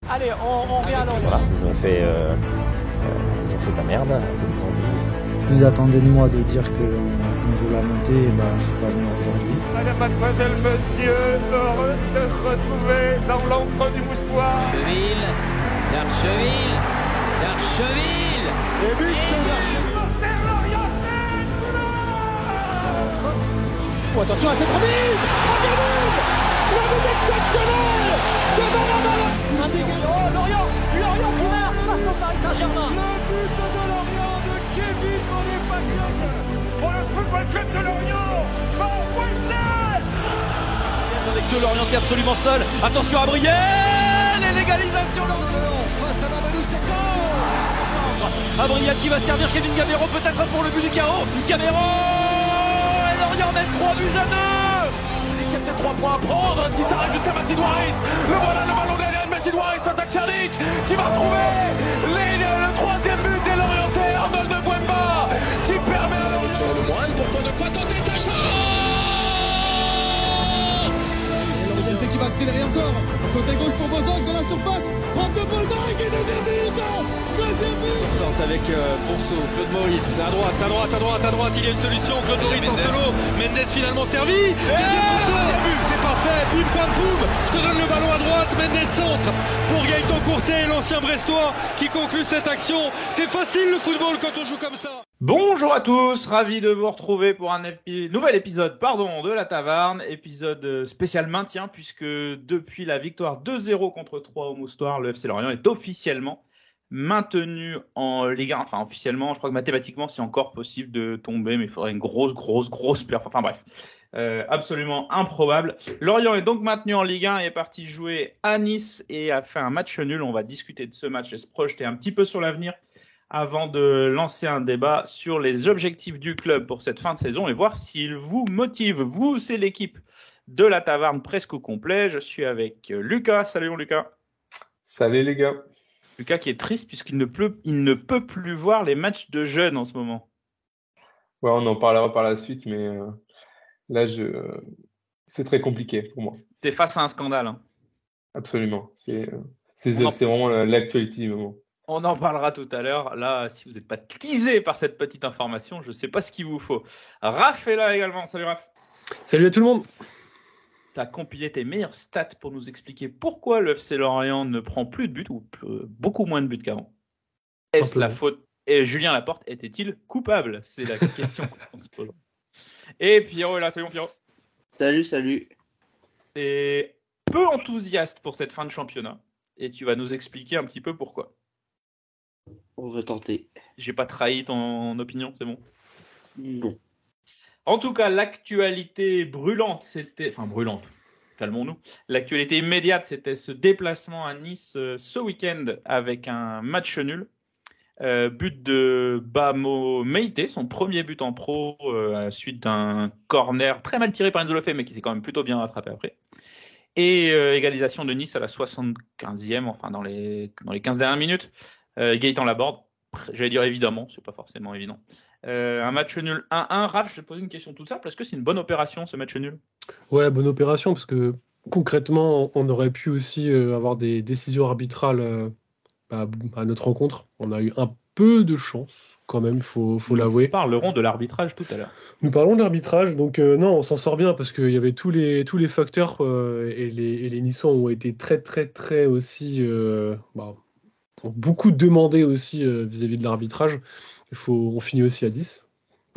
Allez, on revient à Lorient. Voilà, ils ont fait de la merde, comme ils ont dit. Vous attendez de moi de dire qu'on joue la montée, et bah, faut pas venir aujourd'hui. Madame, mademoiselle, monsieur, heureux de se retrouver dans l'encre du moustoir. D'Archeville. Et but d'Archeville. Oh, attention à cette remise. La but exceptionnelle de Benrahma. Un dégât. Oh, Lorient qui marque face au Paris Saint-Germain. Le but de Lorient de Kevin Bonnepacle. Pour le football club de Lorient. Avec deux Lorient qui est absolument seul. Attention à Brielle. Et l'égalisation de Lorient face à Mamadou Sakho. Abriel qui va servir Kevin Gamero peut-être pour le but du chaos. Gamero et Lorient mène 3 buts à 2. Il y a peut-être 3 points à prendre si ça arrive jusqu'à Majid Waris. Le voilà le ballon derrière Majid Waris face à Tchernik qui va retrouver le troisième but des Lorientais. Arnold de Bouemba qui permet à Lorient. Le moine, pourquoi ne pas tenter sa chance? Et Lorientais qui va accélérer encore. Côté gauche pour Bozok dans la surface. Frappe de Bozok et deuxième but. Deuxième but. Avec Ponceau, Claude Maurice, à droite, il y a une solution, Claude Maurice en solo, Mendes finalement servi, c'est parfait, bim bam boum, je te donne le ballon à droite, Mendes centre pour Gaëtan Courtet, l'ancien Brestois qui conclut cette action. C'est facile le football quand on joue comme ça. Bonjour à tous, ravi de vous retrouver pour un nouvel épisode de la Taverne, épisode spécial maintien puisque depuis la victoire 2-0 contre 3 au Moustoir, le FC Lorient est officiellement maintenu en Ligue 1, enfin officiellement, je crois que mathématiquement c'est encore possible de tomber, mais il faudrait une grosse performance, enfin bref, absolument improbable. Lorient est donc maintenu en Ligue 1 et est parti jouer à Nice et a fait un match nul. On va discuter de ce match et se projeter un petit peu sur l'avenir avant de lancer un débat sur les objectifs du club pour cette fin de saison et voir s'il vous motive. Vous, c'est l'équipe de la Taverne presque au complet. Je suis avec Lucas. Salut Lucas. Salut les gars. Lucas qui est triste puisqu'il ne peut plus voir les matchs de jeunes en ce moment. Ouais, on en parlera par la suite, mais là, c'est très compliqué pour moi. T'es face à un scandale. Hein. Absolument. C'est vraiment l'actualité du moment. On en parlera tout à l'heure. Là, si vous n'êtes pas teasé par cette petite information, je ne sais pas ce qu'il vous faut. Raph est là également. Salut Raph. Salut à tout le monde. Tu as compilé tes meilleures stats pour nous expliquer pourquoi le FC Lorient ne prend plus de buts ou beaucoup moins de buts qu'avant. Est-ce la faute? Et Julien Laporte était-il coupable? C'est la question qu'on se pose. Et Pierrot est là. Salut Pierrot. Salut. Et peu enthousiaste pour cette fin de championnat. Et tu vas nous expliquer un petit peu pourquoi. On va tenter. J'ai pas trahi ton opinion, c'est bon? Non. En tout cas, l'actualité brûlante, calmons-nous. L'actualité immédiate, c'était ce déplacement à Nice ce week-end avec un match nul. But de Bamo Meïté, son premier but en pro, à la suite d'un corner très mal tiré par Enzo Lefebvre, mais qui s'est quand même plutôt bien rattrapé après. Et égalisation de Nice à la 75e, enfin dans les 15 dernières minutes. Gaëtan Laborde, j'allais dire évidemment, c'est pas forcément évident. Un match nul 1-1. Raph, je vais te poser une question toute simple. Est-ce que c'est une bonne opération ce match nul? Ouais, bonne opération, parce que concrètement, on aurait pu aussi avoir des décisions arbitrales à notre rencontre. On a eu un peu de chance, quand même, faut l'avouer. Nous parlerons de l'arbitrage tout à l'heure. Nous parlons de l'arbitrage, donc non, on s'en sort bien, parce qu'il y avait tous les facteurs, et les Niçois ont été très, très, très aussi... ont beaucoup demandé aussi vis-à-vis de l'arbitrage. On finit aussi à 10.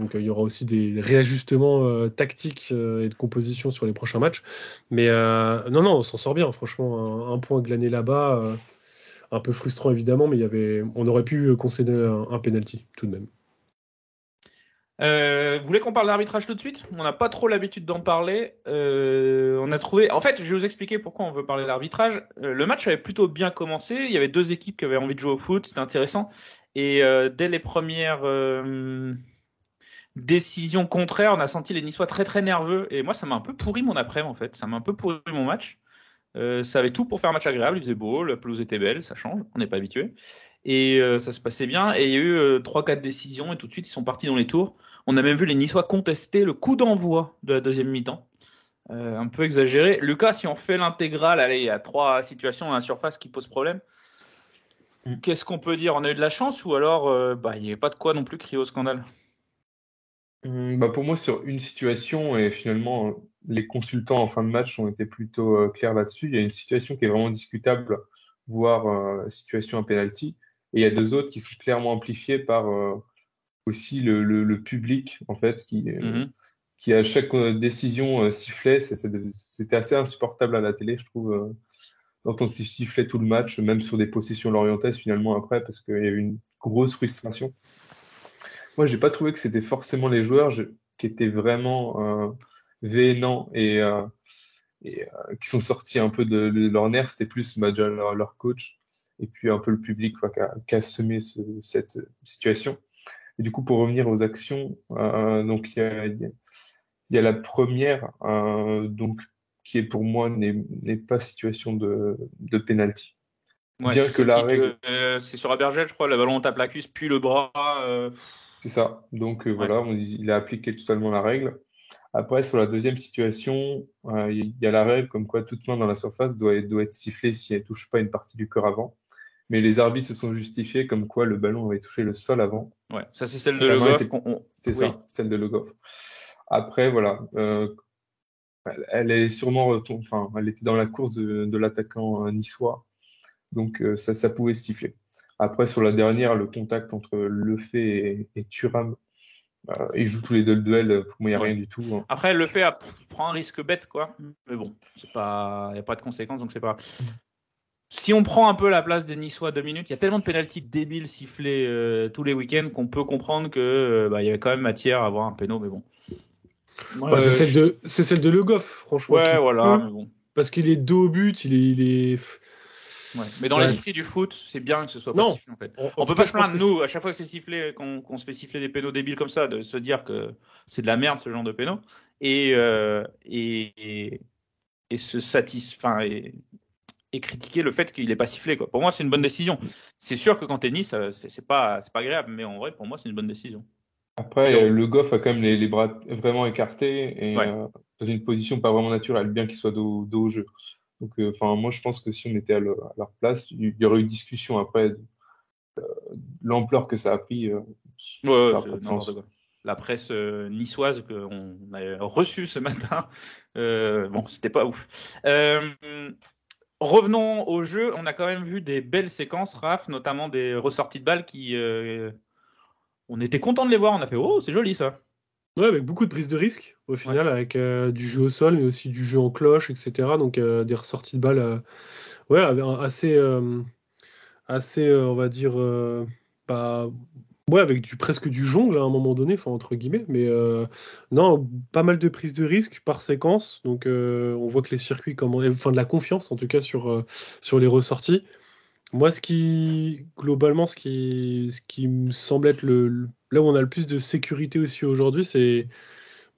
Donc il y aura aussi des réajustements tactiques et de composition sur les prochains matchs. Mais non, on s'en sort bien. Franchement, un point glané là-bas, un peu frustrant évidemment, mais on aurait pu concéder un penalty tout de même. Vous voulez qu'on parle d'arbitrage tout de suite? On n'a pas trop l'habitude d'en parler. On a trouvé. En fait, je vais vous expliquer pourquoi on veut parler d'arbitrage. Le match avait plutôt bien commencé. Il y avait deux équipes qui avaient envie de jouer au foot. C'était intéressant. Et dès les premières décisions contraires, on a senti les Niçois très très nerveux. Et moi, ça m'a un peu pourri mon après-midi en fait. Ça m'a un peu pourri mon match. Ça avait tout pour faire un match agréable. Il faisait beau, la pelouse était belle, ça change. On n'est pas habitué. Et ça se passait bien. Et il y a eu 3-4 décisions et tout de suite ils sont partis dans les tours. On a même vu les Niçois contester le coup d'envoi de la deuxième mi-temps. un peu exagéré. Lucas, si on fait l'intégrale, allez, il y a 3 situations dans la surface qui posent problème. Qu'est-ce qu'on peut dire? On a eu de la chance ou alors il n'y avait pas de quoi non plus crier au scandale? Pour moi, sur une situation, et finalement, les consultants en fin de match ont été plutôt clairs là-dessus. Il y a une situation qui est vraiment discutable, voire situation à penalty. Et il y a 2 autres qui sont clairement amplifiées par aussi le public, en fait, qui à chaque décision sifflait. C'était assez insupportable à la télé, je trouve, d'entendre siffler tout le match, même sur des possessions lorientaises finalement après, parce qu'il y a eu une grosse frustration. Moi, j'ai pas trouvé que c'était forcément les joueurs qui étaient vraiment véhénants et qui sont sortis un peu de leur nerf. C'était plus déjà leur coach et puis un peu le public quoi, qui a semé cette situation. Et du coup, pour revenir aux actions, donc il y a la première, donc qui est pour moi n'est pas situation de penalty. Ouais, Bien que la règle, c'est sur Abergel, je crois, le ballon on tape la cuisse, puis le bras. c'est ça. Donc Ouais. voilà, il a appliqué totalement la règle. Après, sur la deuxième situation, il y a la règle comme quoi toute main dans la surface doit être sifflée si elle touche pas une partie du corps avant. Mais les arbitres se sont justifiés comme quoi le ballon avait touché le sol avant. Ouais, ça c'est celle de La Le main Goff. était- C'est ça, celle de Le Goff. Après, voilà, elle est sûrement enfin, elle était dans la course de l'attaquant niçois, donc ça pouvait se siffler. Après, sur la dernière, le contact entre Lefebvre et Thuram, ils jouent tous les deux le duel. Pour moi, il n'y a rien du tout, hein. Après, le fait prend un risque bête, quoi. Mais bon, il n'y a pas de conséquences, donc c'est pas. Si on prend un peu la place des Niçois 2 minutes, il y a tellement de pénaltys débiles sifflés tous les week-ends qu'on peut comprendre que il y avait quand même matière à avoir un péno, mais bon. C'est celle de Le Goff, franchement. Ouais, voilà, mais bon. Parce qu'il est dos au but, il est. Ouais. Mais dans l'esprit du foot, c'est bien que ce soit pas sifflé en fait. On peut pas se plaindre, nous, à chaque fois que c'est sifflé, qu'on se fait siffler des pénaux débiles comme ça, de se dire que c'est de la merde ce genre de pénaux. Et se satisfaire et critiquer le fait qu'il n'est pas sifflé, quoi. Pour moi, c'est une bonne décision. C'est sûr que quand t'es Nice, c'est pas agréable, mais en vrai, pour moi, c'est une bonne décision. Après, Le Goff a quand même les bras vraiment écartés et dans une position pas vraiment naturelle, bien qu'il soit dos au jeu. Donc, moi, je pense que si on était à leur place, il y aurait eu discussion après. L'ampleur que ça a pris, ça n'a pas de sens. La presse niçoise qu'on a reçue ce matin, c'était pas ouf. Revenons au jeu. On a quand même vu des belles séquences, Raph, notamment des ressorties de balles qui... on était content de les voir. On a fait « Oh, c'est joli ça !» Ouais, avec beaucoup de prise de risque au final, avec du jeu au sol, mais aussi du jeu en cloche, etc. Donc des ressorties de balles assez, on va dire, avec presque du jongle à un moment donné, entre guillemets. Mais non, pas mal de prise de risque par séquence. Donc on voit que les circuits, de la confiance en tout cas sur les ressorties. Moi, globalement, ce qui me semble être là où on a le plus de sécurité aussi aujourd'hui, c'est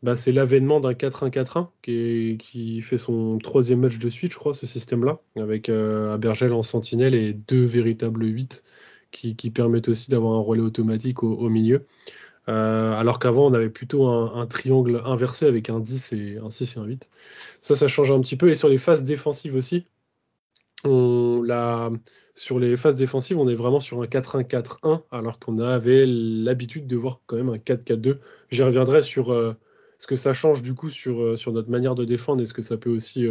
l'avènement d'un 4-1-4-1 qui fait son 3e match de suite, je crois, ce système-là, avec Abergel en sentinelle et 2 véritables 8 qui permettent aussi d'avoir un relais automatique au milieu. Alors qu'avant, on avait plutôt un triangle inversé avec un 10 et un 6 et un 8. Ça change un petit peu. Et sur les phases défensives aussi, sur les phases défensives, on est vraiment sur un 4-1-4-1, alors qu'on avait l'habitude de voir quand même un 4-4-2. J'y reviendrai sur ce que ça change du coup sur notre manière de défendre et ce que ça peut aussi,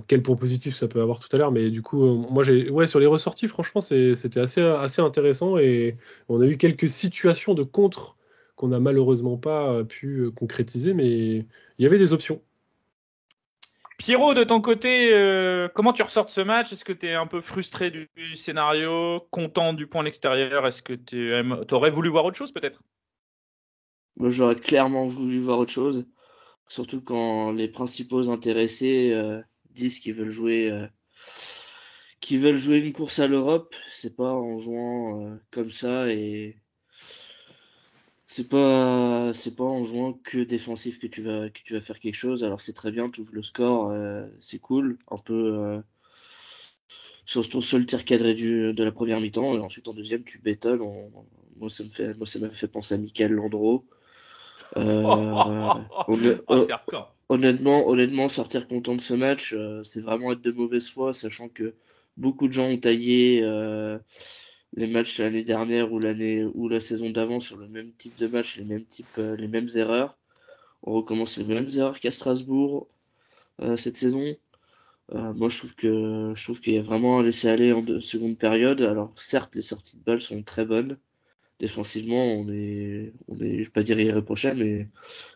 quel point positif ça peut avoir tout à l'heure. Mais du coup, moi, sur les ressorties, franchement, c'était assez intéressant et on a eu quelques situations de contre qu'on n'a malheureusement pas pu concrétiser, mais il y avait des options. Pierrot, de ton côté, comment tu ressors de ce match? Est-ce que tu es un peu frustré du scénario, content du point à l'extérieur? Est-ce que tu aurais voulu voir autre chose peut-être? Moi, j'aurais clairement voulu voir autre chose, surtout quand les principaux intéressés disent qu'ils veulent jouer une course à l'Europe. C'est pas en jouant comme ça et c'est pas en jouant que défensif que tu vas faire quelque chose. Alors c'est très bien, tu ouvres le score, c'est cool, un peu sur ton seul tir cadré de la première mi-temps et ensuite en deuxième tu bétonnes. Moi ça m'a fait penser à Michael Landreau. C'est hardcore. Honnêtement, sortir content de ce match, c'est vraiment être de mauvaise foi, sachant que beaucoup de gens ont taillé les matchs l'année dernière ou l'année ou la saison d'avant sur le même type de match, les mêmes erreurs. On recommence les mêmes erreurs qu'à Strasbourg cette saison. Moi, je trouve qu'il y a vraiment un laisser-aller seconde période. Alors, certes, les sorties de balles sont très bonnes. Défensivement, je vais pas dire irréprochable, mais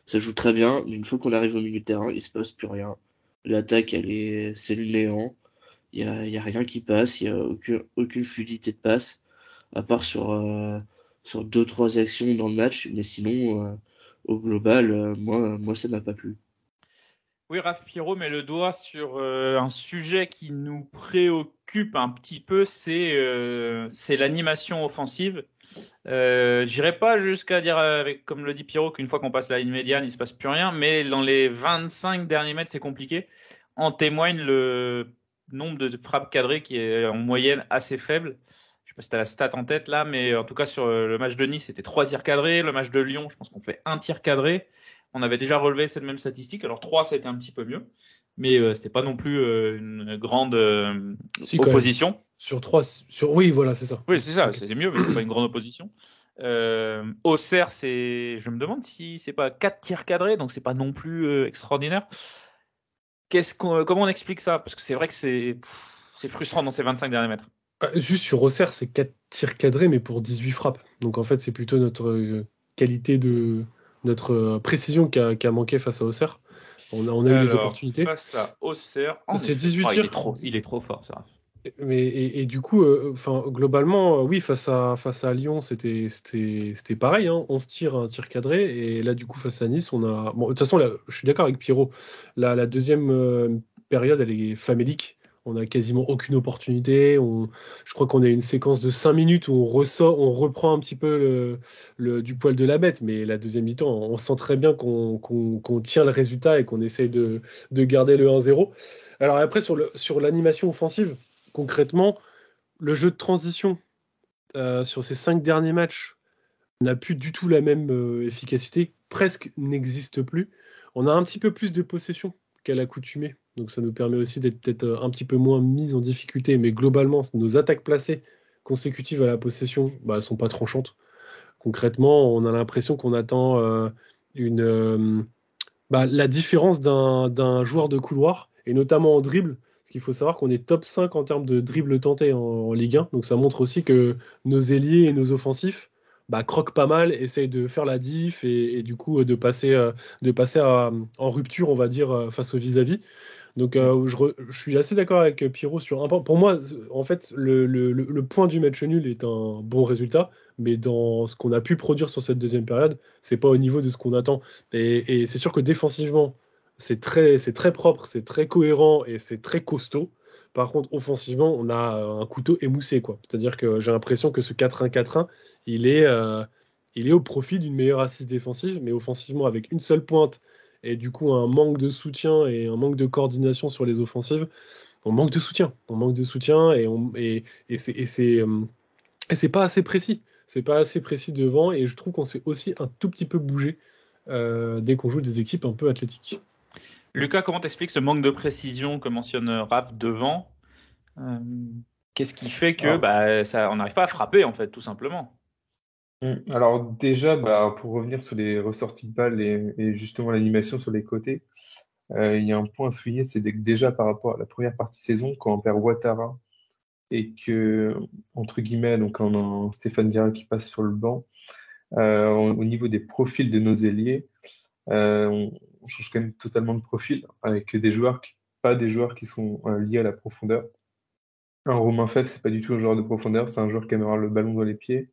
ça joue très bien. Mais une fois qu'on arrive au milieu de terrain, il se passe plus rien. L'attaque, c'est le néant. Il y a rien qui passe. Il y a aucune fluidité de passe, à part sur deux, trois actions dans le match. Mais sinon, au global, moi, ça m'a pas plu. Oui, Raph Pierrot met le doigt sur un sujet qui nous préoccupe un petit peu, c'est l'animation offensive. J'irai pas jusqu'à dire, comme le dit Pierrot, qu'une fois qu'on passe la ligne médiane, il se passe plus rien, mais dans les 25 derniers mètres, c'est compliqué. En témoigne le nombre de frappes cadrées qui est en moyenne assez faible. Je sais pas si tu as la stat en tête là, mais en tout cas sur le match de Nice, c'était 3 tirs cadrés. Le match de Lyon, je pense qu'on fait 1 tir cadré. On avait déjà relevé cette même statistique. Alors 3, ça a été un petit peu mieux, mais c'était pas non plus une grande opposition. Sur 3, oui, voilà, c'est ça. Oui, c'est ça, Okay. c'était mieux, mais c'est pas une grande opposition. Auxerre, je me demande si c'est pas 4 tirs cadrés, donc c'est pas non plus extraordinaire. Comment on explique ça? Parce que c'est vrai que c'est frustrant dans ces 25 derniers mètres. Juste sur Auxerre, c'est 4 tirs cadrés, mais pour 18 frappes. Donc en fait, c'est plutôt notre qualité notre précision qui a manqué face à Auxerre. On a eu les opportunités. Face à Auxerre, c'est 18 tirs. Il est trop fort, ça. Et du coup, globalement, oui, face à Lyon, c'était pareil, hein, 11 tirs, un tir cadré. Et là, du coup, face à Nice, on a. Bon, de toute façon, là, je suis d'accord avec Pierrot. La deuxième période, elle est famélique. On n'a quasiment aucune opportunité. Je crois qu'on a une séquence de 5 minutes où on reprend un petit peu du poil de la bête. Mais la deuxième mi-temps, on sent très bien qu'on tient le résultat et qu'on essaye de garder le 1-0. Alors après, sur l'animation offensive, concrètement, le jeu de transition sur ces 5 derniers matchs n'a plus du tout la même efficacité, presque n'existe plus. On a un petit peu plus de possession qu'à l'accoutumée, donc ça nous permet aussi d'être peut-être un petit peu moins mis en difficulté, mais globalement, nos attaques placées consécutives à la possession, elles sont pas tranchantes. Concrètement, on a l'impression qu'on attend la différence d'un joueur de couloir, et notamment en dribble. Parce qu'il faut savoir qu'on est top 5 en termes de dribble tenté en Ligue 1. Donc ça montre aussi que nos ailiers et nos offensifs croquent pas mal, essayent de faire la diff et du coup de passer en rupture, on va dire, face au vis-à-vis. Donc je suis assez d'accord avec Pierrot sur un point. Pour moi, en fait, le point du match nul est un bon résultat, mais dans ce qu'on a pu produire sur cette deuxième période, c'est pas au niveau de ce qu'on attend. Et c'est sûr que défensivement, c'est très propre, c'est très cohérent et c'est très costaud. Par contre, offensivement, on a un couteau émoussé, quoi. C'est-à-dire que j'ai l'impression que ce 4-1-4-1, il est au profit d'une meilleure assise défensive, mais offensivement, avec une seule pointe et du coup un manque de soutien et un manque de coordination sur les offensives, on manque de soutien. Et c'est pas assez précis. C'est pas assez précis devant et je trouve qu'on se fait aussi un tout petit peu bouger dès qu'on joue des équipes un peu athlétiques. Lucas, comment t'expliques ce manque de précision que mentionne Raph devant? Qu'est-ce qui fait que on n'arrive pas à frapper, en fait, tout simplement? Alors déjà, pour revenir sur les ressorties de balles et justement l'animation sur les côtés, il y a un point à souligner, c'est que déjà par rapport à la première partie de saison, quand on perd Ouattara et que, entre guillemets, donc on a Stéphane Vieira qui passe sur le banc, au niveau des profils de nos ailiers, on change quand même totalement de profil avec pas des joueurs qui sont liés à la profondeur. Un Romain Fèvre, c'est pas du tout un joueur de profondeur, c'est un joueur qui aime avoir le ballon dans les pieds,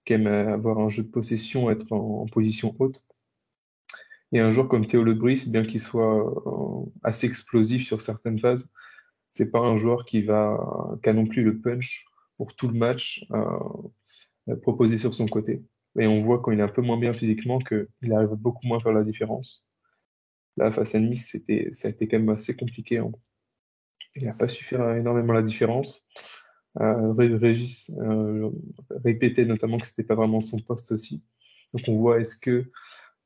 qui aime avoir un jeu de possession, être en position haute. Et un joueur comme Théo Lebris, bien qu'il soit assez explosif sur certaines phases, c'est pas un joueur qui a non plus le punch pour tout le match proposé sur son côté. Et on voit quand il est un peu moins bien physiquement qu'il arrive beaucoup moins à faire la différence. Là, face à Nice, ça a été quand même assez compliqué, hein. Il n'a pas su faire énormément la différence. Régis répétait notamment que c'était pas vraiment son poste aussi. Donc on voit, est-ce que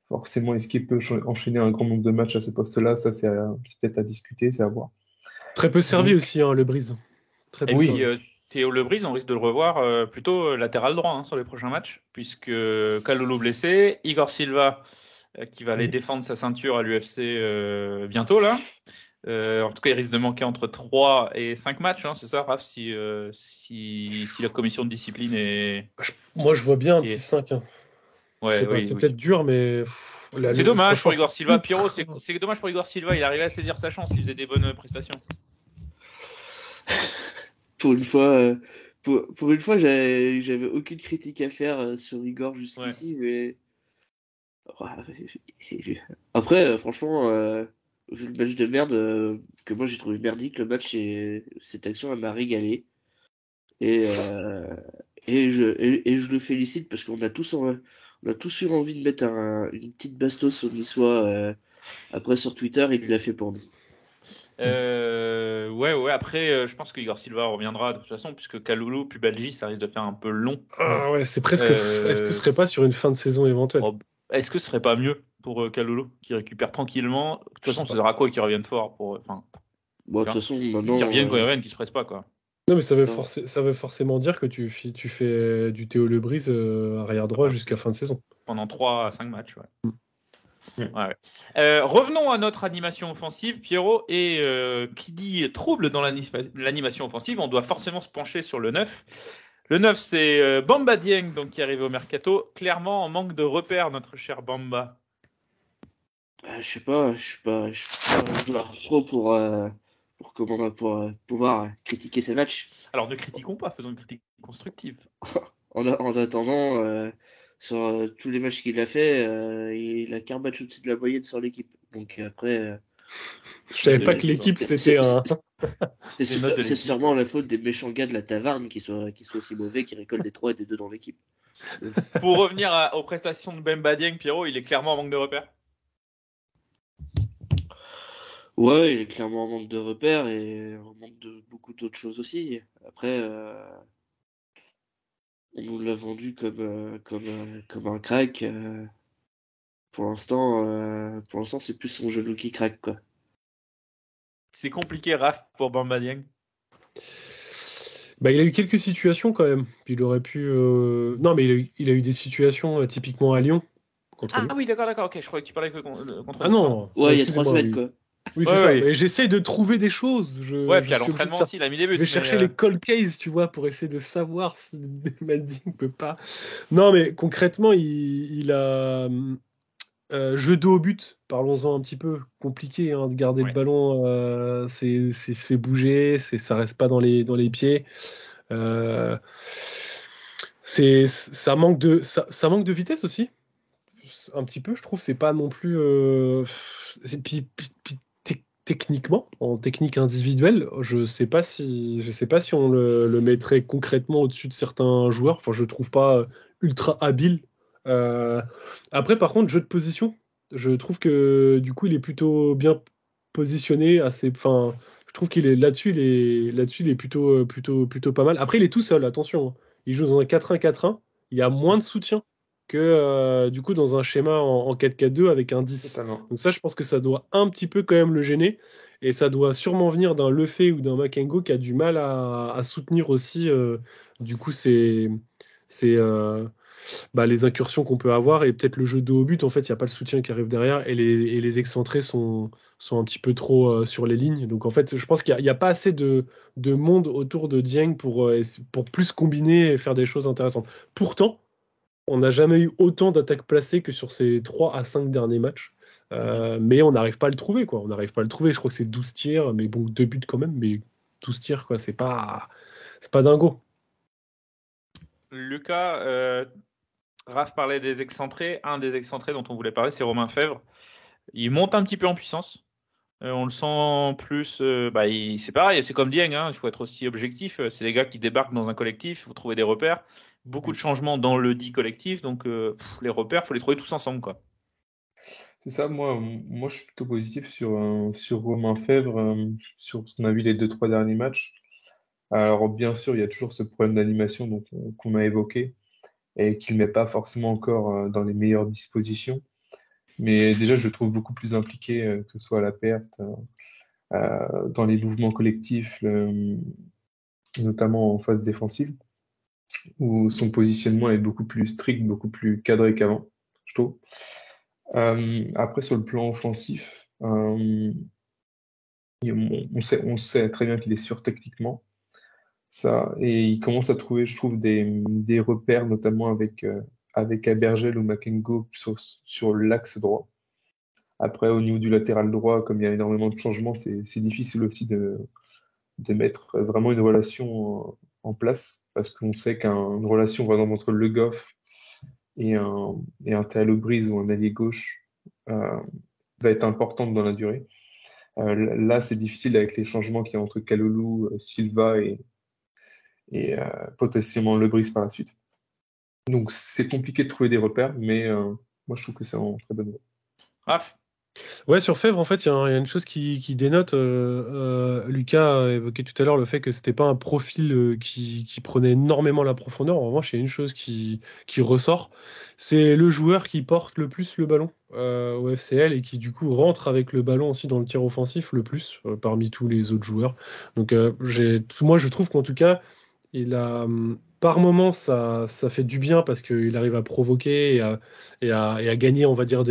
Forcément, est-ce qu'il peut enchaîner un grand nombre de matchs à ce poste-là? Ça, c'est peut-être à discuter, c'est à voir. Très peu servi aussi, hein, le Brise. Très peu Et servi. puis, Théo Lebrise, on risque de le revoir plutôt latéral droit sur les prochains matchs, puisque Kalulu blessé, Igor Silva qui va aller défendre sa ceinture à l'UFC bientôt là. En tout cas, il risque de manquer entre 3 et 5 matchs, hein, c'est ça, Raph, si la commission de discipline est... Moi, je vois bien un petit 5. Hein. Ouais, oui, c'est peut-être dur, mais... C'est dommage pour Igor Silva. Pierrot, c'est dommage pour Igor Silva. Il arrivait à saisir sa chance. Il faisait des bonnes prestations. Pour une fois, j'avais aucune critique à faire sur Igor jusqu'ici, mais après, franchement, vu le match de merde que moi j'ai trouvé merdique, le match et cette action elle m'a régalé et je le félicite parce qu'on a tous eu envie de mettre une petite bastos au Niçois. Après sur Twitter, il l'a fait pour nous. Ouais. Après, je pense que Igor Silva reviendra de toute façon, puisque Kalulu puis Belgi, ça risque de faire un peu long. Ah ouais, c'est presque. Est-ce que ce serait pas sur une fin de saison éventuelle? Est-ce que ce serait pas mieux pour Kalulu, qui récupère tranquillement? De toute façon, ce sera quoi qui revienne fort pour. Bon, de toute façon, maintenant. Qui reviennent quand ils reviennent, qui se pressent pas, quoi. Non, mais ça veut forcément dire que tu fais du Théo Lebrise arrière droit jusqu'à fin de saison. Pendant 3 à 5 matchs, ouais. Ouais. Revenons à notre animation offensive, Pierrot, et qui dit trouble dans l'animation offensive, on doit forcément se pencher sur le 9. Le 9, c'est Bamba Dieng, donc, qui est arrivé au Mercato, clairement en manque de repères, notre cher Bamba. Je sais pas, je suis pas trop pour pouvoir critiquer ces matchs. Alors ne critiquons pas, faisons une critique constructive. En attendant, sur tous les matchs qu'il a fait, il a qu'un match au-dessus de la moyenne sur l'équipe. Donc après. Je savais pas que l'équipe c'était un. C'est sûrement la faute des méchants gars de la taverne qui soient aussi mauvais, qui récoltent des 3 et des 2 dans l'équipe. Pour revenir aux prestations de Bamba Dieng, Pierrot, il est clairement en manque de repères. Ouais, il est clairement en manque de repères et en manque de beaucoup d'autres choses aussi. Après, on nous l'a vendu comme un crack. Pour l'instant, c'est plus son genou qui craque, quoi. C'est compliqué, Raph, pour Bamba Dieng. Bah, il a eu quelques situations quand même. Puis il aurait pu. Non, mais il a eu des situations typiquement à Lyon. Ah oui, d'accord. Ok, je croyais que tu parlais que contre. Ah non. Ouais, il y a 3 semaines, quoi. Oui, c'est ça. Mais j'essaye de trouver des choses. Ouais, puis à l'entraînement aussi, il a mis des buts. Je vais chercher les cold cases, tu vois, pour essayer de savoir si Malding peut pas. Non, mais concrètement, il a. Jeu de haut au but, parlons-en un petit peu. Compliqué de garder le ballon, c'est se fait bouger, ça reste pas dans les pieds. Ça manque de vitesse aussi, un petit peu, je trouve. C'est pas non plus. Techniquement, en technique individuelle, je sais pas si on le mettrait concrètement au-dessus de certains joueurs. Enfin, je trouve pas ultra habile. Après, par contre, jeu de position, je trouve que du coup, il est plutôt bien positionné. Enfin, je trouve qu'il est là-dessus, il est plutôt pas mal. Après, il est tout seul, attention. Il joue dans un 4-1-4-1. Il y a moins de soutien que du coup dans un schéma en 4-4-2 avec un 10. Totalement. Donc ça, je pense que ça doit un petit peu quand même le gêner. Et ça doit sûrement venir d'un Lefebvre ou d'un Makengo qui a du mal à soutenir aussi du coup les incursions qu'on peut avoir et peut-être le jeu de haut but. En fait, il n'y a pas le soutien qui arrive derrière et les excentrés sont un petit peu trop sur les lignes. Donc en fait, je pense qu'il n'y a pas assez de monde autour de Dieng pour plus combiner et faire des choses intéressantes. Pourtant, on n'a jamais eu autant d'attaques placées que sur ces 3 à 5 derniers matchs. Mais on n'arrive pas à le trouver, quoi. On n'arrive pas à le trouver. Je crois que c'est 12 tirs, mais bon, 2 buts quand même, mais 12 tirs, quoi. C'est pas dingo. Lucas, Raph parlait des excentrés. Un des excentrés dont on voulait parler, c'est Romain Fèvre. Il monte un petit peu en puissance. On le sent plus. C'est pareil, c'est comme Dieng. Il faut être aussi objectif. C'est les gars qui débarquent dans un collectif. Il faut trouver des repères. Beaucoup de changements dans le dit collectif. Donc, les repères, il faut les trouver tous ensemble, quoi. C'est ça, moi je suis plutôt positif sur Romain Fèvre, sur ce qu'on a vu les 2-3 derniers matchs. Alors bien sûr, il y a toujours ce problème d'animation qu'on a évoqué et qu'il ne met pas forcément encore dans les meilleures dispositions. Mais déjà, je le trouve beaucoup plus impliqué, que ce soit à la perte, dans les mouvements collectifs, notamment en phase défensive, où son positionnement est beaucoup plus strict, beaucoup plus cadré qu'avant, je trouve. Après, sur le plan offensif, on sait très bien qu'il est sûr techniquement, ça, et il commence à trouver, je trouve, des repères, notamment avec Abergel ou Makengo sur l'axe droit. Après, au niveau du latéral droit, comme il y a énormément de changements, c'est difficile aussi de mettre vraiment une relation en place, parce qu'on sait qu'une relation, par exemple, entre Le Goff et un Théo Brise ou un allié gauche va être importante dans la durée. Là, c'est difficile avec les changements qu'il y a entre Kalulu, Silva et potentiellement Le Brise par la suite. Donc, c'est compliqué de trouver des repères, mais moi, je trouve que c'est en très bonne voie. Raph. Ouais, sur Fèvre, en fait, il y a une chose qui dénote. Lucas a évoqué tout à l'heure le fait que c'était pas un profil qui prenait énormément la profondeur. En revanche, il y a une chose qui ressort, c'est le joueur qui porte le plus le ballon au FCL et qui du coup rentre avec le ballon aussi dans le tir offensif le plus parmi tous les autres joueurs. Donc, moi, je trouve qu'en tout cas, il a par moments ça fait du bien parce qu'il arrive à provoquer et à gagner, on va dire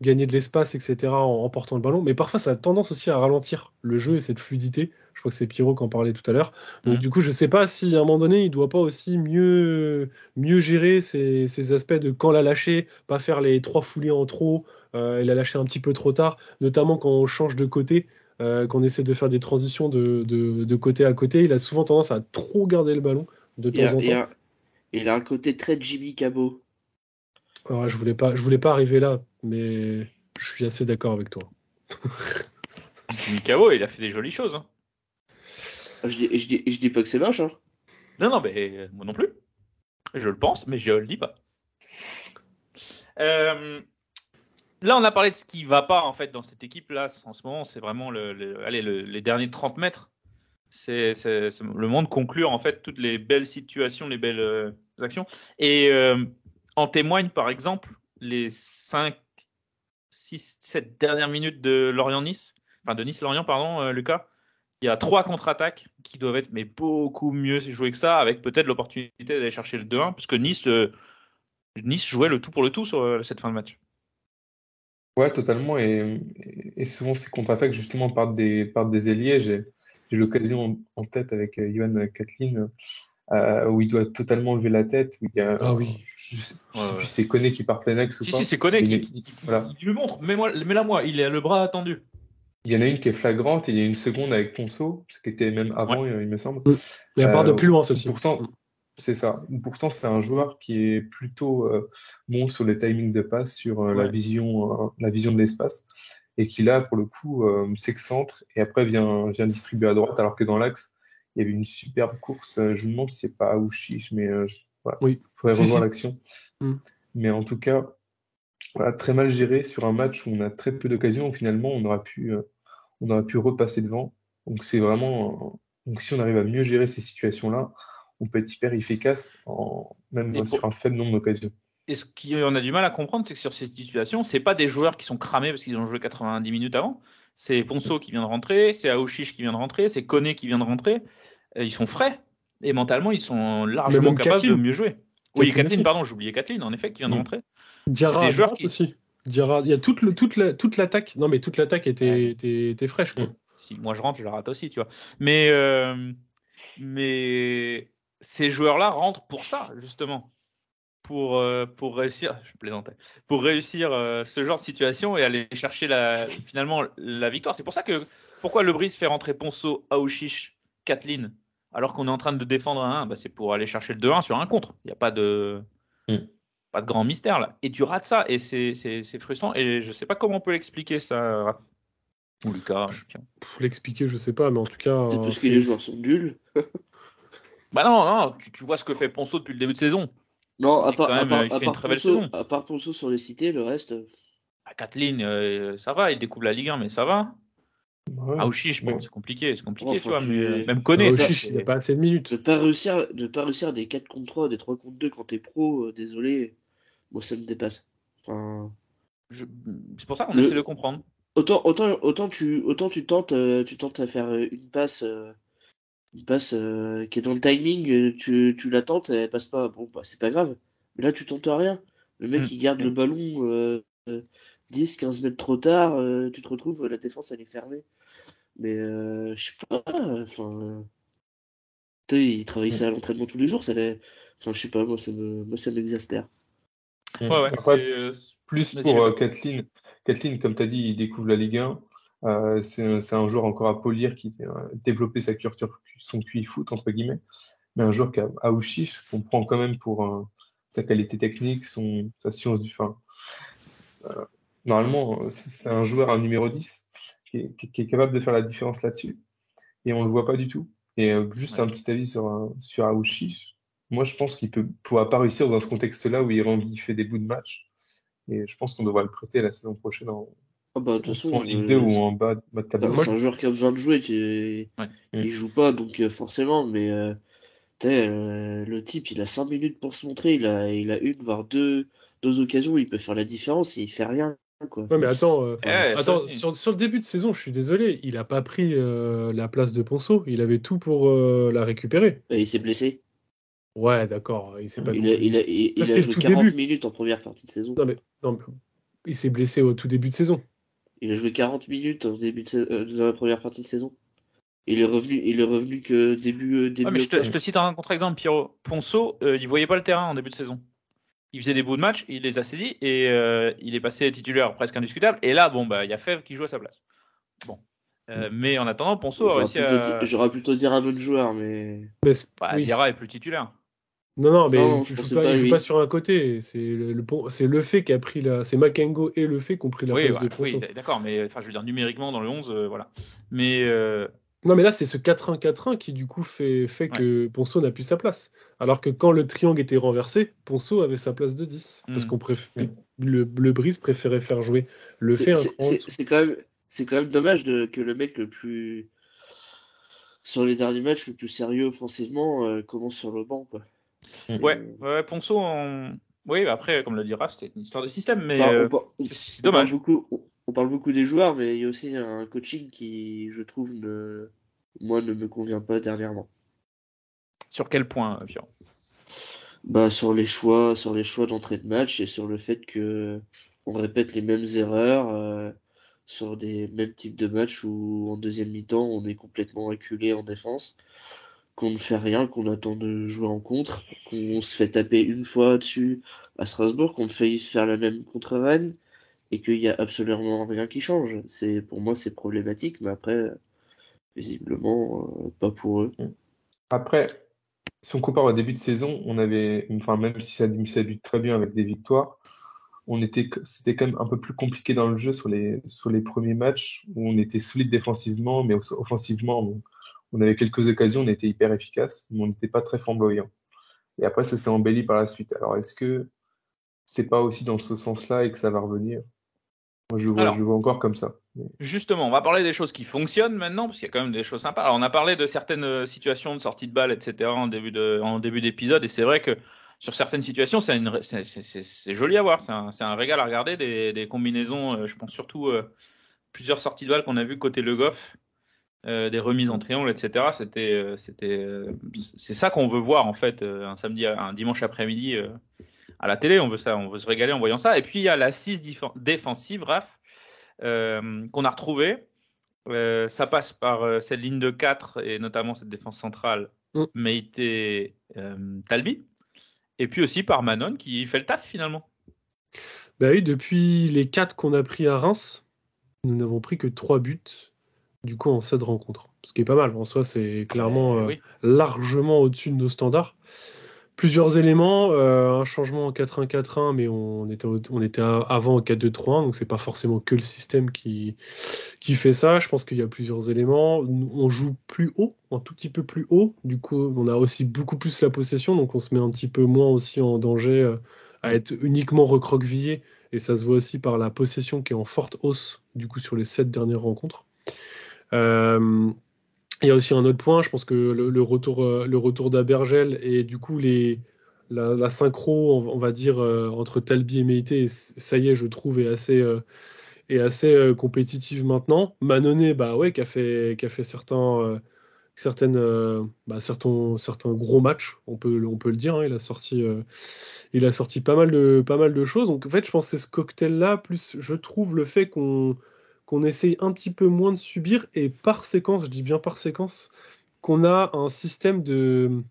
gagner de l'espace, etc. en portant le ballon. Mais parfois ça a tendance aussi à ralentir le jeu et cette fluidité. Je crois que c'est Pierrot qui en parlait tout à l'heure. Donc du coup je sais pas si à un moment donné il doit pas aussi mieux gérer ces aspects de quand la lâcher, pas faire les 3 foulées en trop et la lâcher un petit peu trop tard, notamment quand on change de côté. Qu'on essaie de faire des transitions de côté à côté, il a souvent tendance à trop garder le ballon de temps en temps. Il a un côté très Jimmy Cabot. Alors, je voulais pas arriver là, mais je suis assez d'accord avec toi. Jimmy Cabot, il a fait des jolies choses. Hein. Je dis pas que c'est moche. Hein. Non, mais moi non plus. Je le pense, mais je le dis pas. Là, on a parlé de ce qui va pas en fait dans cette équipe-là. En ce moment, c'est vraiment les derniers 30 mètres. C'est le moment de conclure en fait toutes les belles situations, les belles actions. Et en témoignent par exemple les 5, 6, 7 dernières minutes de Lorient-Nice. Enfin, de Nice-Lorient, pardon, Lucas. Il y a 3 contre-attaques qui doivent être mais beaucoup mieux jouées que ça, avec peut-être l'opportunité d'aller chercher le 2-1, parce que Nice jouait le tout pour le tout sur cette fin de match. Ouais, totalement. Et souvent, ces contre-attaques, justement, partent des ailiers. J'ai l'occasion en tête avec Yohan Katlin, où il doit totalement lever la tête. Où il y a, Ah oui. Je sais plus c'est Koné qui part plein axe ou pas. Si, c'est Koné qui voilà. il lui montre. Mais là, il a le bras tendu. Il y en a une qui est flagrante et il y a une seconde avec Ponceau, ce qui était même avant, il me semble. Et à part de plus loin, ceci. Pourtant, c'est ça. Pourtant, c'est un joueur qui est plutôt bon sur les timings de passe, sur la vision de l'espace, et qui là, pour le coup, s'excentre et après vient distribuer à droite, alors que dans l'axe, il y avait une superbe course. Je me demande si c'est pas Aouchiche, mais voilà. Oui. Faudrait revoir l'action. Mais en tout cas, voilà, très mal géré sur un match où on a très peu d'occasions, où finalement on aurait pu repasser devant. Donc c'est vraiment donc si on arrive à mieux gérer ces situations-là, on peut être hyper efficace même sur un faible nombre d'occasions. Et ce qu'on a du mal à comprendre, c'est que sur ces situations, c'est pas des joueurs qui sont cramés parce qu'ils ont joué 90 minutes avant. C'est Ponceau qui vient de rentrer, c'est Aouchiche qui vient de rentrer, c'est Koné qui vient de rentrer. Ils sont frais et mentalement ils sont largement capables de mieux jouer. Oui, Kathleen, pardon, j'oubliais Kathleen, en effet, qui vient de rentrer. Diarra aussi. Diarra, il y a toute l'attaque. Non, mais toute l'attaque était fraîche. Quoi. Si moi je rentre, je la rate aussi, tu vois. Mais ces joueurs-là rentrent pour ça, justement. Pour réussir, je plaisantais, pour réussir ce genre de situation et aller chercher finalement la victoire. C'est pour ça que pourquoi Le Brise fait rentrer Ponceau, Aouchiche, Kathleen, alors qu'on est en train de défendre un 1, c'est pour aller chercher le 2-1 sur un contre. Il n'y a pas de grand mystère là. Et tu rates ça et c'est frustrant. Et je sais pas comment on peut l'expliquer ça, ou Lucas. Pour l'expliquer, je sais pas, mais en tout cas. C'est parce que les joueurs sont nuls. Bah non, tu vois ce que fait Ponceau depuis le début de saison. Non, à part Ponceau sur les cités, le reste. Kathleen, ça va, il découvre la Ligue 1, mais ça va. Ouais. Aouchiche, bon, c'est compliqué, tu vois, mais même Koné. Aouchiche, il n'a pas assez de minutes. De pas réussir des 4 contre 3, des 3 contre 2 quand t'es pro, désolé, moi ça me dépasse. Enfin... C'est pour ça qu'on essaie de comprendre. Autant tu tentes à faire une passe qui est dans le timing, tu la tentes, elle passe pas. Bon, bah, c'est pas grave. Mais là, tu tentes rien. Le mec, il garde le ballon 10-15 mètres trop tard, tu te retrouves, la défense, elle est fermée. Mais je sais pas, enfin, il travaille ça à l'entraînement tous les jours, enfin, je sais pas, moi, ça m'exaspère. Ouais. Après, plus pour Kathleen. Kathleen, comme tu as dit, il découvre la Ligue 1. C'est un joueur encore à polir qui a développé son QI foot, entre guillemets. Mais un joueur qui a Aouchiche, qu'on prend quand même pour sa qualité technique, sa science du fin. Normalement, c'est un joueur, un numéro 10, qui est capable de faire la différence là-dessus. Et on ne le voit pas du tout. Et juste un petit avis sur Aouchiche. Moi, je pense qu'il pourra pas réussir dans ce contexte-là où il fait des bouts de match. Et je pense qu'on devra le prêter la saison prochaine De toute façon, en Ligue 2 ou en bas de tableau. C'est un joueur qui a besoin de jouer, il joue pas, donc forcément, mais le type, il a 5 minutes pour se montrer, il a une, voire deux occasions où il peut faire la différence et il fait rien, quoi. Ouais, mais attends, sur le début de saison, je suis désolé, il a pas pris la place de Ponceau, il avait tout pour la récupérer. Et il s'est blessé. Ouais, d'accord, il s'est pas. Il a joué 40 minutes en première partie de saison. Non, mais il s'est blessé au tout début de saison. Il a joué 40 minutes dans la première partie de saison. Il est revenu que début mais je te cite un contre-exemple, Pierrot. Ponceau, il voyait pas le terrain en début de saison. Il faisait des bouts de match, il les a saisis et il est passé titulaire presque indiscutable. Et là, il y a Fèvre qui joue à sa place. Bon. Mais en attendant, Ponceau a réussi à... J'aurais plutôt dire un autre joueur, mais... Diarra est plus titulaire. Non, mais il joue pas sur un côté. C'est le fait qui a pris c'est Makengo et le fait qui ont pris la place de Ponceau. Oui, d'accord, mais je veux dire, numériquement, dans le 11, voilà. Mais... Non, mais là, c'est ce 4-1-4-1 qui, du coup, fait que Ponceau n'a plus sa place. Alors que quand le triangle était renversé, Ponceau avait sa place de 10. Parce qu'on le Brice préférait faire jouer le fait. C'est quand même dommage que le mec le plus... Sur les derniers matchs, le plus sérieux offensivement, commence sur le banc, quoi. Ouais, Ponceau, oui, après, comme le dit Raph, c'est une histoire de système, mais c'est dommage. On parle beaucoup des joueurs, mais il y a aussi un coaching qui, je trouve, ne me convient pas dernièrement. Sur quel point, Pierre ? Sur les choix d'entrée de match et sur le fait que on répète les mêmes erreurs sur des mêmes types de matchs où en deuxième mi-temps on est complètement acculé en défense, qu'on ne fait rien, qu'on attend de jouer en contre, qu'on se fait taper une fois dessus à Strasbourg, qu'on fait faire la même contre Rennes, et qu'il n'y a absolument rien qui change. Pour moi, c'est problématique, mais après, visiblement, pas pour eux. Après, si on compare au début de saison, même si ça débute très bien avec des victoires, c'était quand même un peu plus compliqué dans le jeu sur les premiers matchs, où on était solide défensivement, mais offensivement, on avait quelques occasions, on était hyper efficace, mais on n'était pas très flamboyant. Et après, ça s'est embelli par la suite. Alors, est-ce que c'est pas aussi dans ce sens-là et que ça va revenir ? Moi, je le vois encore comme ça. Justement, on va parler des choses qui fonctionnent maintenant, parce qu'il y a quand même des choses sympas. Alors, on a parlé de certaines situations de sortie de balle, etc. en début d'épisode, et c'est vrai que sur certaines situations, c'est joli à voir. C'est un régal à regarder, des combinaisons. Je pense surtout plusieurs sorties de balle qu'on a vues côté Le Goff, des remises en triangle, etc. C'est ça qu'on veut voir en fait un dimanche après-midi à la télé. On veut se régaler en voyant ça. Et puis il y a l'assise défensive, Raph, qu'on a retrouvée. Ça passe par cette ligne de 4 et notamment cette défense centrale, Meïté, Talbi. Et puis aussi par Manon qui fait le taf finalement. Oui, depuis les 4 qu'on a pris à Reims, nous n'avons pris que 3 buts du coup en 7 rencontres. Ce qui est pas mal. En soi, c'est clairement largement au-dessus de nos standards. Plusieurs éléments, un changement en 4-1-4-1, mais on était avant en 4-2-3-1, donc c'est pas forcément que le système qui fait ça. Je pense qu'il y a plusieurs éléments. On joue plus haut, un tout petit peu plus haut. Du coup, on a aussi beaucoup plus la possession, donc on se met un petit peu moins aussi en danger à être uniquement recroquevillé. Et ça se voit aussi par la possession qui est en forte hausse, du coup, sur les 7 dernières rencontres. Il y a aussi un autre point, je pense que le retour d'Abergel et du coup les la synchro, on va dire, entre Talbi et Meïté, ça y est, je trouve, est assez compétitive maintenant. Mannone, bah ouais, qui a fait certains gros matchs, on peut le dire, hein. Il a sorti pas mal de choses. Donc en fait, je pense que c'est ce cocktail-là, plus je trouve le fait qu'on essaye un petit peu moins de subir, et par séquence, je dis bien par séquence, qu'on a un système de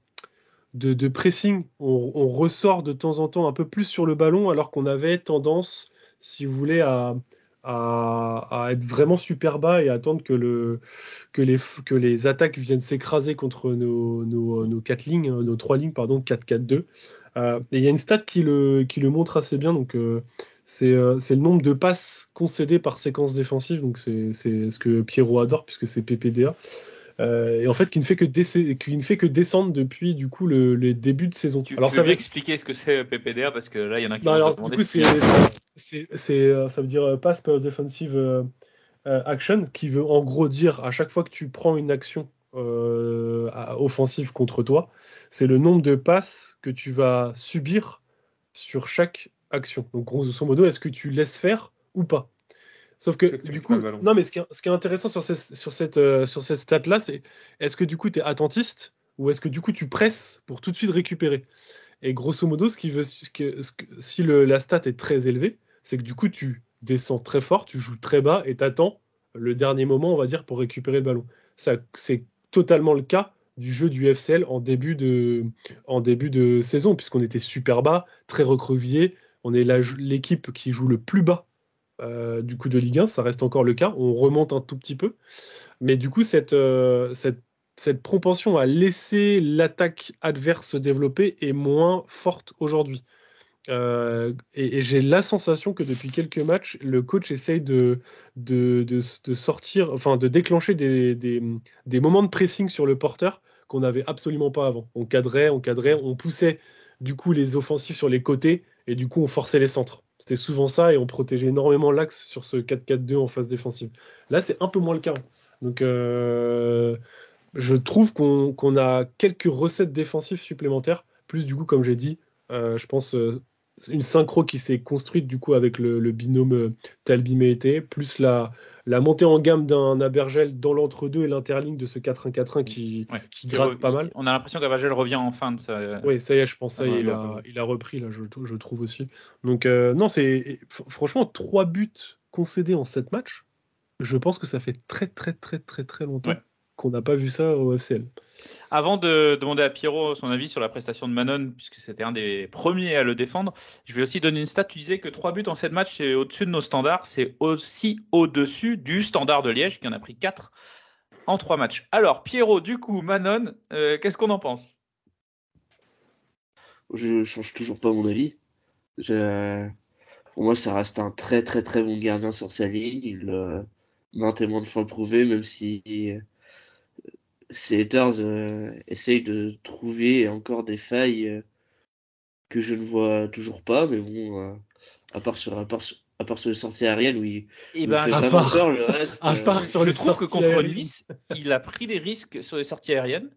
pressing. On ressort de temps en temps un peu plus sur le ballon, alors qu'on avait tendance, si vous voulez, à être vraiment super bas et attendre que les attaques viennent s'écraser contre nos 4 lignes, nos 3 lignes, pardon, 4-4-2. Et il y a une stat qui le montre assez bien. Donc, c'est le nombre de passes concédées par séquence défensive. Donc, c'est ce que Pierrot adore, puisque c'est PPDA. Et en fait, qui ne fait que descendre depuis du coup les débuts de saison. Alors, ça veut expliquer ce que c'est PPDA, parce que là, il y en a qui vont se demander. Du coup, ça veut dire Pass Per Defensive Action, qui veut en gros dire à chaque fois que tu prends une action offensive contre toi, c'est le nombre de passes que tu vas subir sur chaque action. Donc, grosso modo, est-ce que tu laisses faire ou pas? Sauf que du coup, non, mais ce qui est intéressant sur cette stat-là, c'est est-ce que du coup tu es attentiste ou est-ce que du coup tu presses pour tout de suite récupérer? Et grosso modo, si la stat est très élevée, c'est que du coup tu descends très fort, tu joues très bas et t'attends le dernier moment, on va dire, pour récupérer le ballon. Ça, c'est totalement le cas du jeu du FCL en début de saison, puisqu'on était super bas, très recroquevillé. On est l'équipe qui joue le plus bas du coup de Ligue 1, ça reste encore le cas. On remonte un tout petit peu, mais du coup cette propension à laisser l'attaque adverse se développer est moins forte aujourd'hui. Et j'ai la sensation que depuis quelques matchs, le coach essaye de sortir, enfin de déclencher des moments de pressing sur le porteur qu'on n'avait absolument pas avant. On cadrait, on poussait du coup les offensifs sur les côtés et du coup on forçait les centres. C'était souvent ça et on protégeait énormément l'axe sur ce 4-4-2 en phase défensive. Là, c'est un peu moins le cas. Donc, je trouve qu'on a quelques recettes défensives supplémentaires. Plus, du coup, comme j'ai dit, je pense une synchro qui s'est construite du coup avec le binôme Talbi-Meïté, plus la montée en gamme d'un Abergel dans l'entre-deux et l'interligne de ce 4-1-4-1 qui gratte pas mal. On a l'impression qu'Abergel revient en fin de sa... Oui, ça y est, je pense ça, il a repris, là, je trouve aussi. Donc, non, franchement, 3 buts concédés en 7 matchs. Je pense que ça fait très, très, très, très, très longtemps qu'on n'a pas vu ça au FCL. Avant de demander à Pierrot son avis sur la prestation de Manon, puisque c'était un des premiers à le défendre, je vais aussi donner une stat. Tu disais que 3 buts en 7 matchs, c'est au-dessus de nos standards. C'est aussi au-dessus du standard de Liège, qui en a pris 4 en 3 matchs. Alors, Pierrot, du coup, Manon, qu'est-ce qu'on en pense? Je change toujours pas mon avis. Pour moi, ça reste un très très très bon gardien sur sa ligne. Il l'a maintes et maintes fois prouvé, même si ces haters essayent de trouver encore des failles que je ne vois toujours pas. Mais bon, à part sur les sorties aériennes, oui. Et fait vraiment peur, le reste. Je trouve que contre Nice, il a pris des risques sur les sorties aériennes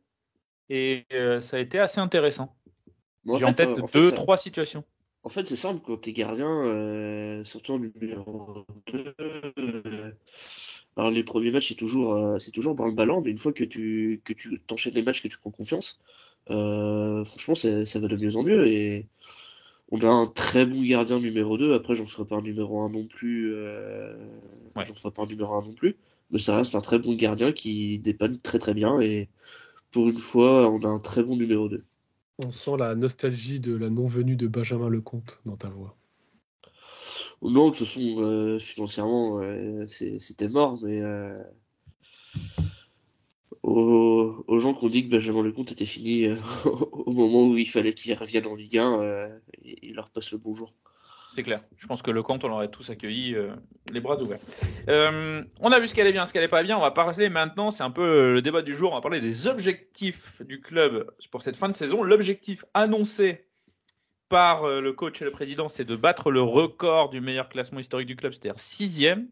et ça a été assez intéressant. J'ai en tête 2-3 situations. En fait, c'est simple, quand t'es gardien, surtout en numéro 2, alors les premiers matchs, c'est toujours dans le ballon, mais une fois que tu t'enchaînes les matchs, que tu prends confiance, franchement, ça va de mieux en mieux. Et on a un très bon gardien numéro 2. Après, j'en ferai pas un numéro 1 non plus. Mais ça reste un très bon gardien qui dépanne très très bien. Et pour une fois, on a un très bon numéro 2. On sent la nostalgie de la non-venue de Benjamin Lecomte dans ta voix. Non, de toute façon, financièrement, c'était mort, mais aux gens qui ont dit que Benjamin Lecomte était fini au moment où il fallait qu'il revienne en Ligue 1, il leur passe le bonjour. C'est clair. Je pense que Lecomte, on l'aurait tous accueilli les bras ouverts. On a vu ce qu'elle est bien, ce qu'elle n'est pas bien. On va parler maintenant, c'est un peu le débat du jour, on va parler des objectifs du club pour cette fin de saison. L'objectif annoncé par le coach et le président, c'est de battre le record du meilleur classement historique du club, c'est-à-dire 6e.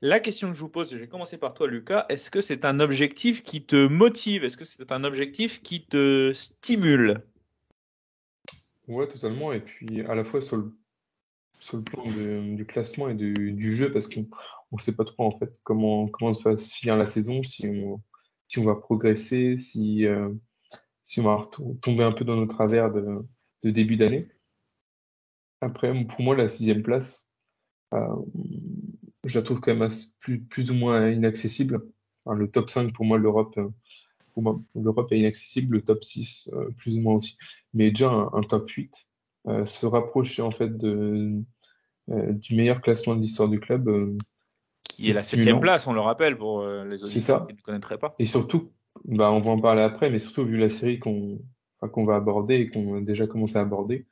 La question que je vous pose, je vais commencer par toi, Lucas. Est-ce que c'est un objectif qui te motive? Est-ce que c'est un objectif qui te stimule? Ouais, totalement. Et puis, à la fois sur le plan du classement et du jeu, parce qu'on ne sait pas trop, en fait, comment va se finir la saison, si on va progresser, si on va tomber un peu dans nos travers de début d'année. Après, pour moi, la 6e place, euh, je la trouve quand même plus ou moins inaccessible. Enfin, le top 5, pour moi, l'Europe est inaccessible, le top 6, plus ou moins aussi. Mais déjà, un top 8, se rapprocher en fait du meilleur classement de l'histoire du club, Qui c'est est la 7e stimulant. place, on le rappelle, pour les C'est auditeurs ça. qui ne connaîtraient pas. Et surtout, bah, on va en parler après, mais surtout vu la série qu'on va aborder et qu'on a déjà commencé à aborder,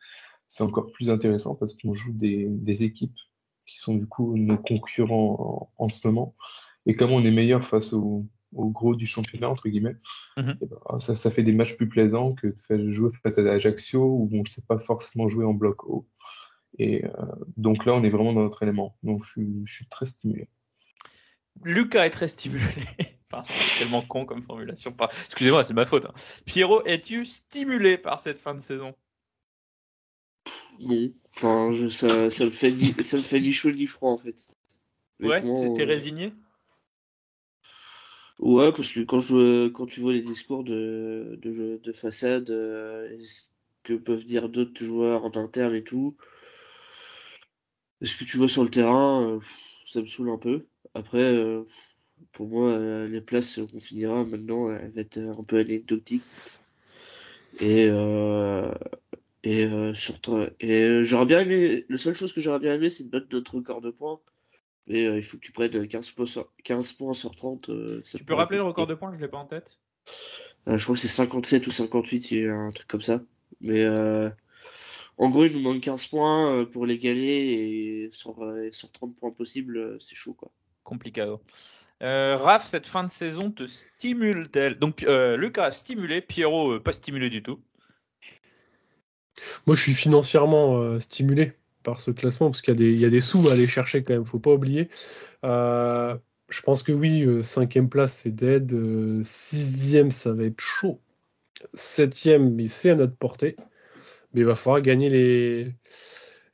c'est encore plus intéressant parce qu'on joue des équipes qui sont du coup nos concurrents en ce moment. Et comme on est meilleur face au gros du championnat, entre guillemets, Mhm. et ben, ça fait des matchs plus plaisants que de jouer face à Ajaccio où on ne sait pas forcément jouer en bloc haut. Et donc là, on est vraiment dans notre élément. Donc je suis très stimulé. Lucas est très stimulé. Enfin, c'est tellement con comme formulation. Excusez-moi, c'est ma faute. Hein. Pierrot, es-tu stimulé par cette fin de saison? Non. Enfin, ça me fait ni chaud ni froid, en fait. Ouais, Honnêtement, t'es résigné? ouais, parce que quand tu vois les discours de façade, et ce que peuvent dire d'autres joueurs en interne et tout, et ce que tu vois sur le terrain, ça me saoule un peu. Après, pour moi, les places qu'on finira maintenant, elles vont être un peu anecdotiques. Et, j'aurais bien aimé, la seule chose que j'aurais bien aimé, c'est de battre notre record de points. Mais il faut que tu prennes 15 points sur 30. Ça Tu peux paraît rappeler le record compliqué. de points? Je l'ai pas en tête. Je crois que c'est 57 ou 58, il y a un truc comme ça. Mais en gros, il nous manque 15 points pour l'égaler et sur 30 points possibles, c'est chaud, quoi. Complicado. Raph, cette fin de saison te stimule-t-elle? Donc, Lucas stimulé, Pierrot pas stimulé du tout. Moi, je suis financièrement stimulé par ce classement parce qu'il y a des sous à aller chercher quand même, faut pas oublier. Je pense que oui, 5e place, c'est dead. 6e, ça va être chaud. 7e, mais c'est à notre portée. Mais il va falloir gagner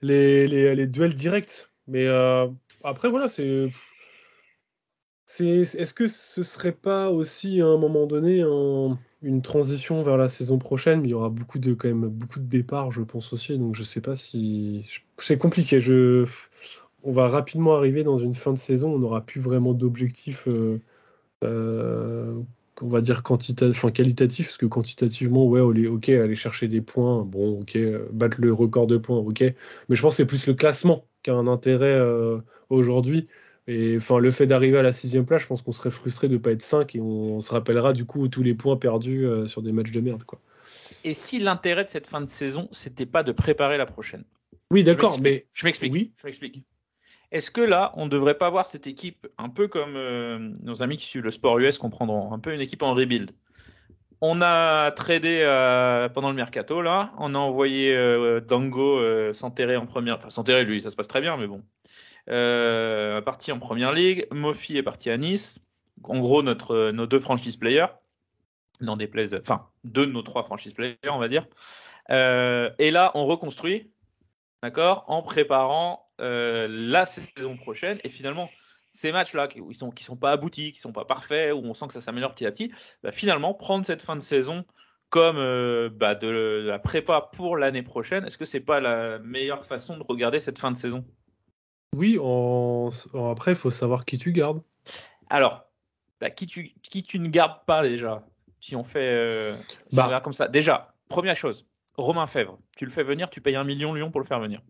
les duels directs. Mais après, voilà, est-ce que ce serait pas aussi à un moment donné une transition vers la saison prochaine? Mais il y aura quand même beaucoup de départs, je pense aussi. Donc je sais pas si. C'est compliqué. On va rapidement arriver dans une fin de saison. On n'aura plus vraiment d'objectifs, on va dire qualitatifs, parce que quantitativement, ouais, ok, aller chercher des points. Bon, ok, battre le record de points, ok. Mais je pense que c'est plus le classement qui a un intérêt aujourd'hui. Et enfin, le fait d'arriver à la 6e place, je pense qu'on serait frustré de ne pas être 5 et on se rappellera du coup tous les points perdus sur des matchs de merde, quoi. Et si l'intérêt de cette fin de saison, c'était pas de préparer la prochaine? Oui, d'accord, mais Je m'explique. oui. Je m'explique. Est-ce que là, on ne devrait pas voir cette équipe un peu comme nos amis qui suivent le sport US comprendront, un peu une équipe en rebuild? On a tradé pendant le mercato là, on a envoyé Dango s'enterrer en première, enfin s'enterrer lui, ça se passe très bien, mais bon. Parti en première ligue, Mofi est parti à Nice. En gros, nos 2 franchise players, n'en déplaise, enfin 2 de nos 3 franchise players, on va dire. Et là, on reconstruit, d'accord, en préparant la saison prochaine. Et finalement, ces matchs-là qui sont pas aboutis, qui sont pas parfaits, où on sent que ça s'améliore petit à petit, bah, finalement, prendre cette fin de saison comme de la prépa pour l'année prochaine, est-ce que c'est pas la meilleure façon de regarder cette fin de saison? Oui, après, il faut savoir qui tu gardes. Alors, bah, qui tu ne gardes pas déjà? Si on fait si on regarde comme ça. Déjà, première chose, Romain Fèvre, tu le fais venir, tu payes 1 million Lyon pour le faire venir.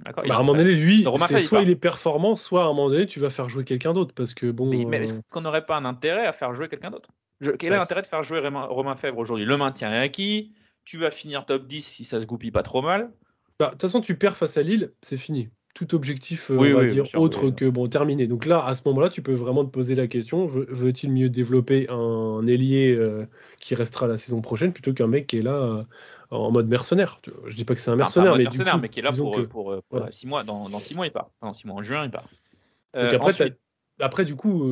D'accord, à un moment donné, lui, Romain c'est Fèvre, soit il est performant, soit à un moment donné, tu vas faire jouer quelqu'un d'autre. Parce que bon. Mais est-ce qu'on n'aurait pas un intérêt à faire jouer quelqu'un d'autre? Quel est l'intérêt de faire jouer Romain Fèvre aujourd'hui? Le maintien est acquis, tu vas finir top 10 si ça se goupille pas trop mal. De toute façon, tu perds face à Lille, c'est fini. Tout objectif, Oui, on va bien dire, sûr, autre oui. que bon, terminé. Donc là, à ce moment-là, tu peux vraiment te poser la question, veut-il mieux développer un ailier qui restera la saison prochaine plutôt qu'un mec qui est là en mode mercenaire? Je dis pas que c'est un mercenaire, Pas mais mercenaire, du coup, mais qui est là disons pour voilà. 6 mois. Dans 6 mois, il part. Enfin, dans 6 mois, en juin, il part. Donc après, Ensuite, Après, du coup,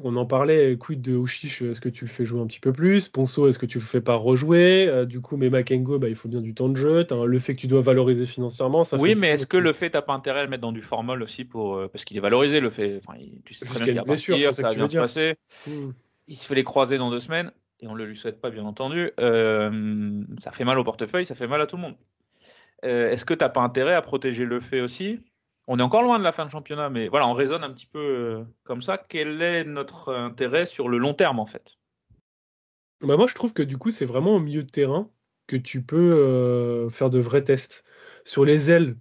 on en parlait, quid de Ouchiche, est-ce que tu le fais jouer un petit peu plus? Ponceau, est-ce que tu le fais pas rejouer? Du coup, mais Makengo, il faut bien du temps de jeu. Le fait que tu dois valoriser financièrement, ça Oui, fait mais beaucoup est-ce que aussi. le fait, t'as pas intérêt à le mettre dans du formol aussi parce qu'il est valorisé, le fait. Enfin, tu sais très bien Jusqu'à qu'il une va blessure, partir, c'est ça ça que va tu veux bien se dire? passer. Hmm. Il se fait les croiser dans 2 semaines, et on ne le lui souhaite pas, bien entendu. Ça fait mal au portefeuille, ça fait mal à tout le monde. Est-ce que t'as pas intérêt à protéger le fait aussi? On est encore loin de la fin de championnat, mais voilà, on raisonne un petit peu comme ça. Quel est notre intérêt sur le long terme, en fait? Bah, moi, je trouve que du coup, c'est vraiment au milieu de terrain que tu peux faire de vrais tests. Sur les ailes,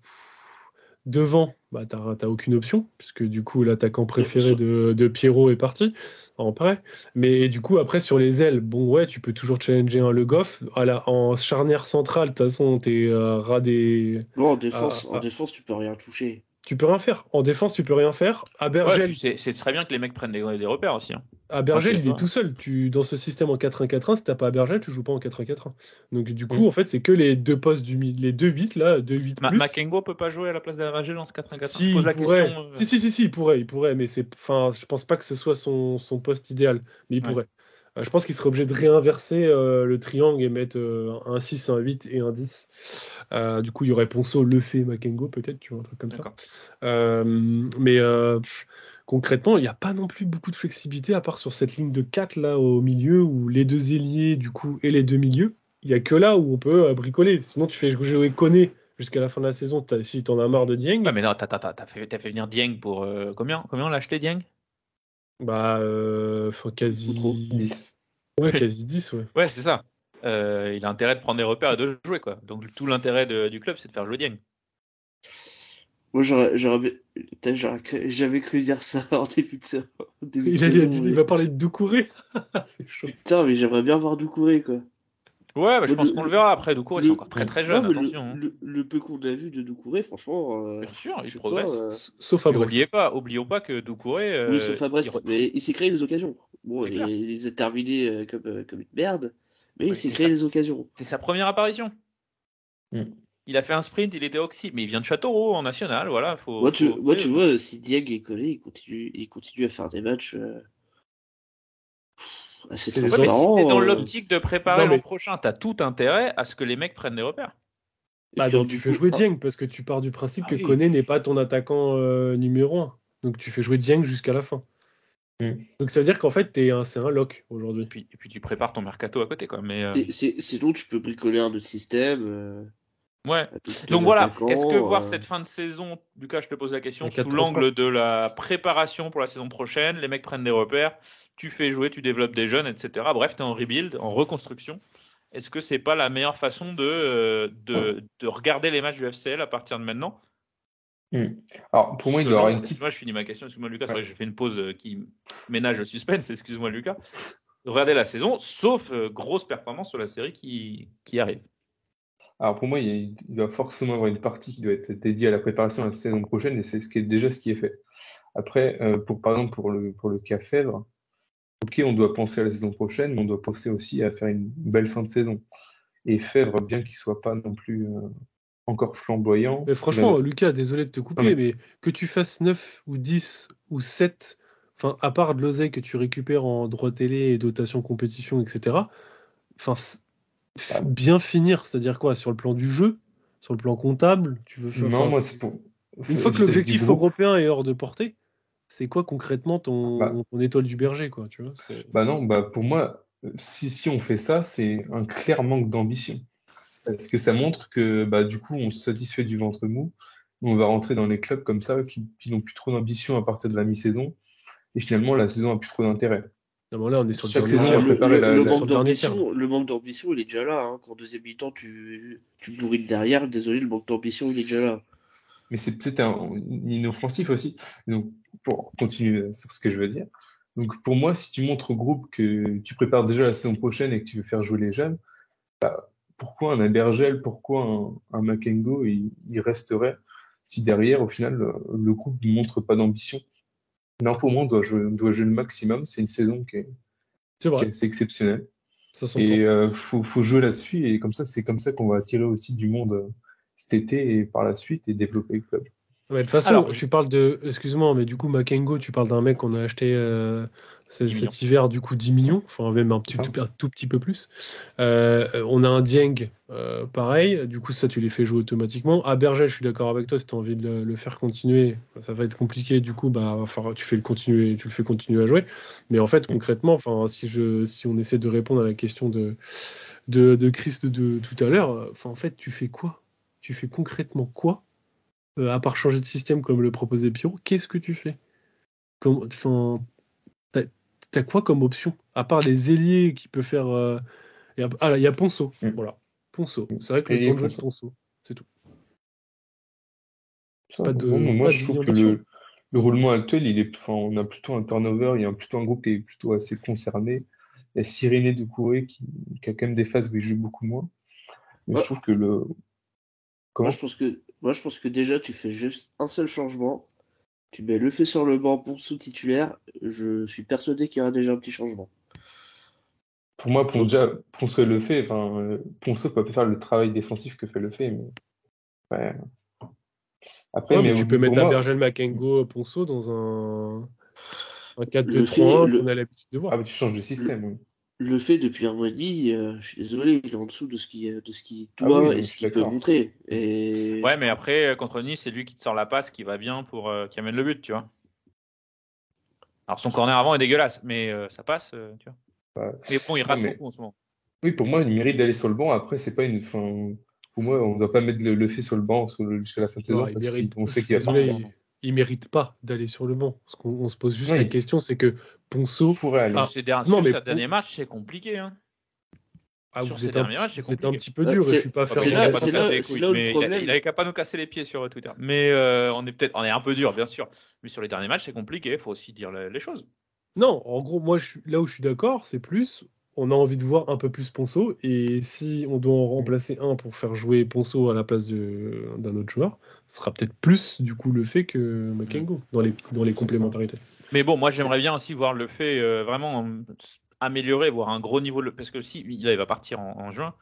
devant, bah, t'as aucune option, puisque du coup, l'attaquant préféré de Pierrot est parti en prêt. Mais du coup, après, sur les ailes, bon, ouais, tu peux toujours challenger un Le Goff. En charnière centrale, de toute façon, t'es ras des. Non, à- en à- défense, tu peux rien toucher. Tu peux rien faire. En défense, tu peux rien faire. Ouais, puis c'est très bien que les mecs prennent des repères aussi, hein. Bergel, il est T'inquiète pas. tout seul. Dans ce système en 4-1-4-1, si t'as pas Bergel, tu joues pas en 4-1-4-1. Donc du coup, Mm. en fait, c'est que les deux postes les deux 8 là, 2-8 plus. Makengo peut pas jouer à la place d'Avergel dans ce 4-1-4-1. Je Si, pose il la question. pourrait. Si, il pourrait, mais enfin, je pense pas que ce soit son poste idéal, mais il Ouais. pourrait. Je pense qu'il serait obligé de réinverser le triangle et mettre un 6, un 8 et un 10. Du coup, il y aurait Ponceau, Lefebvre, Makengo, peut-être, tu vois, un truc comme ça. D'accord. Mais concrètement, il n'y a pas non plus beaucoup de flexibilité, à part sur cette ligne de 4 là au milieu, où les deux ailiers, du coup, et les deux milieux. Il n'y a que là où on peut bricoler. Sinon, tu fais jouer Koné jusqu'à la fin de la saison, si t'en as marre de Dieng. Ouais, mais non, t'as fait venir Dieng pour combien on l'a acheté, Dieng? Bah, Trop. quasi. 10. Ouais, quasi 10, ouais. Ouais, c'est ça. Il a intérêt de prendre des repères et de jouer, quoi. Donc tout l'intérêt du club, c'est de faire jouer Dieng. Moi, putain, j'avais cru dire ça en début de Il saison. il va parler de Doucouré. C'est chaud. Putain, mais j'aimerais bien voir Doucouré, quoi. Ouais, bah, je Moi, pense qu'on le verra après. Doucouré, c'est encore très très jeune, non, mais attention, hein. le peu qu'on a vu de Doucouré, franchement, Bien sûr, je il sais progresse. pas, Sauf à Mais Brest. oublions pas que Doucouré, oui, sauf à Brest, mais il s'est créé des occasions. Bon, c'est clair. il les a terminés comme une merde, mais Ouais, il s'est créé des occasions. C'est sa première apparition. Mm. Il a fait un sprint, il était oxy, mais il vient de Châteauroux en national, voilà. Moi, tu vois, si Dieng est collé, il continue à faire des matchs assez C'est les Ouais, mais si transparents. t'es dans l'optique de préparer Non, mais- l'an prochain, t'as tout intérêt à ce que les mecs prennent des repères. Et Bah, puis, donc du tu fais coup, jouer Dieng, parce que tu pars du principe Ah que oui. Koné n'est pas ton attaquant numéro 1. Donc tu fais jouer Dieng jusqu'à la fin. Mm. Donc ça veut dire qu'en fait, c'est un lock aujourd'hui. Et puis tu prépares ton mercato à côté, quoi. Mais sinon, tu peux bricoler un autre système. ouais. Avec deux Donc voilà, attaquants, est-ce que voir cette fin de saison, Lucas, je te pose la question, Un sous 4-3-3. l'angle de la préparation pour la saison prochaine, les mecs prennent des repères, tu fais jouer, tu développes des jeunes, etc. Bref, tu es en rebuild, en reconstruction. Est-ce que c'est pas la meilleure façon de regarder les matchs du FCL à partir de maintenant? Alors, pour moi, il doit y avoir une petite. Excuse-moi, je finis ma question. Excuse-moi, Lucas. C'est vrai que j'ai fait une pause qui ménage le suspense. Excuse-moi, Lucas. Regardez la saison, sauf grosse performance sur la série qui arrive. Alors, pour moi, il doit forcément avoir une partie qui doit être dédiée à la préparation de la saison prochaine, et c'est déjà ce qui est fait. Après, par exemple, pour le cas Fèvre, ok, on doit penser à la saison prochaine, mais on doit penser aussi à faire une belle fin de saison. Et Fèvre, bien qu'il soit pas non plus encore flamboyant. Mais franchement, Lucas, désolé de te couper, Non, mais que tu fasses 9 ou 10 ou 7, enfin, à part de l'oseille que tu récupères en droit télé et dotation compétition, etc., enfin, bien finir, c'est-à-dire quoi? Sur le plan du jeu, sur le plan comptable, tu veux faire. Non, moi, c'est pour. Une fois que vis-à-vis l'objectif du groupe, européen est hors de portée, c'est quoi concrètement ton étoile du berger, quoi, tu vois? non, pour moi, si on fait ça, c'est un clair manque d'ambition. Parce que ça montre que du coup, on se satisfait du ventre mou. On va rentrer dans les clubs comme ça qui n'ont plus trop d'ambition à partir de la mi-saison. Et finalement, la saison n'a plus trop d'intérêt. Non, mais là, on est sur le Chaque dernier saison, tiers. on va préparer le la- manque sur le dernier tiers. d'ambition, le manque d'ambition, il est déjà là. Hein. Qu'en deuxième mi-temps, tu bourrines derrière. Désolé, le manque d'ambition, il est déjà là. Mais c'est peut-être un inoffensif aussi. Donc, pour continuer sur ce que je veux dire. Donc, pour moi, si tu montres au groupe que tu prépares déjà la saison prochaine et que tu veux faire jouer les jeunes, pourquoi un Abergel, pourquoi un Makengo, il resterait si derrière, au final, le groupe ne montre pas d'ambition? Non, pour moi, on doit jouer le maximum. C'est une saison qui est C'est vrai, assez exceptionnelle. ça s'entend. Et faut jouer là-dessus. Et comme ça, c'est comme ça qu'on va attirer aussi du monde cet été et par la suite et développer le club. Ouais, de toute façon, Alors, tu parles de. Excuse-moi, mais du coup, Makengo, tu parles d'un mec qu'on a acheté 10 millions. cet hiver, du coup, 10 millions, enfin, même un tout petit peu plus. On a un Dieng, pareil, du coup, ça, tu les fais jouer automatiquement. À Berger, je suis d'accord avec toi, si tu as envie de le faire continuer, ça va être compliqué, du coup, bah, enfin, tu le fais continuer à jouer. Mais en fait, concrètement, enfin, si on essaie de répondre à la question de Chris de tout à l'heure, enfin, en fait, tu fais quoi? Tu fais concrètement quoi? À part changer de système comme le proposait Pierrot, qu'est-ce que tu fais? Enfin, t'as, t'as quoi comme option? À part les ailiers qui peuvent faire. Il y a Ponceau. Voilà. Ponceau. C'est vrai que le temps de jeu de Ponceau, c'est tout. Pas Moi, je trouve que d'innovation. le roulement actuel, on a plutôt un turnover, il y a plutôt un groupe qui est plutôt assez concerné. Il y a Cyriné Doucouré qui a quand même des phases où il joue beaucoup moins. Mais je trouve que Moi, Comment? je pense que déjà, tu fais juste un seul changement. Tu mets le fait sur le banc pour sous-titulaire. Je suis persuadé qu'il y aura déjà un petit changement. Pour moi, Ponceau le fait. Enfin, Ponceau peut pas faire le travail défensif que fait le fait. Mais, ouais. Après, Ouais, mais mais tu peux pour mettre moi, Abergel, Makengo, Ponceau dans un Le fait, 4-2-3-1 qu'on a l'habitude de voir. tu changes de le, système. Oui. le fait depuis un mois et demi, je suis désolé, il est en dessous de ce qu'il Ah oui, doit non, et mais je ce suis qu'il peut d'accord. montrer. Et ouais, je mais trouve. après, contre Nice, c'est lui qui te sort la passe qui va bien qui amène le but, tu vois. Alors, son corner avant est dégueulasse, mais ça passe, tu vois. Ouais. Mais bon, il Non, rate mais beaucoup en ce moment. oui, pour moi, il mérite d'aller sur le banc. Après, c'est pas une fin. Pour moi, on ne doit pas mettre le fait sur le banc jusqu'à la fin de Non, saison parce qu'on je sait suis qu'il va désolé, partir. il mérite pas d'aller sur le banc. Parce qu'on on se pose juste la Oui, question, c'est que il Ponceau. pourrait aller. Ah, non, Sur mais ces derniers matchs, c'est compliqué. Hein. Sur ces derniers matchs, c'est vous êtes un compliqué. petit peu dur et je suis pas Enfin, C'est il n'avait là, pas fervent nous c'est casser là, les c'est couilles, là où le mais il problème. n'avait qu'à pas nous casser les pieds sur Twitter. Mais on est un peu dur, bien sûr. Mais sur les derniers matchs, c'est compliqué. Il faut aussi dire les choses. Non, en gros, moi, là où je suis d'accord, c'est plus, on a envie de voir un peu plus Ponceau, et si on doit en remplacer un pour faire jouer Ponceau à la place d'un autre joueur, ce sera peut-être plus, du coup, le fait que Makengo, dans les complémentarités. Mais bon, moi, j'aimerais bien aussi voir le fait vraiment améliorer, voir un gros niveau. Parce que si il va partir en juin,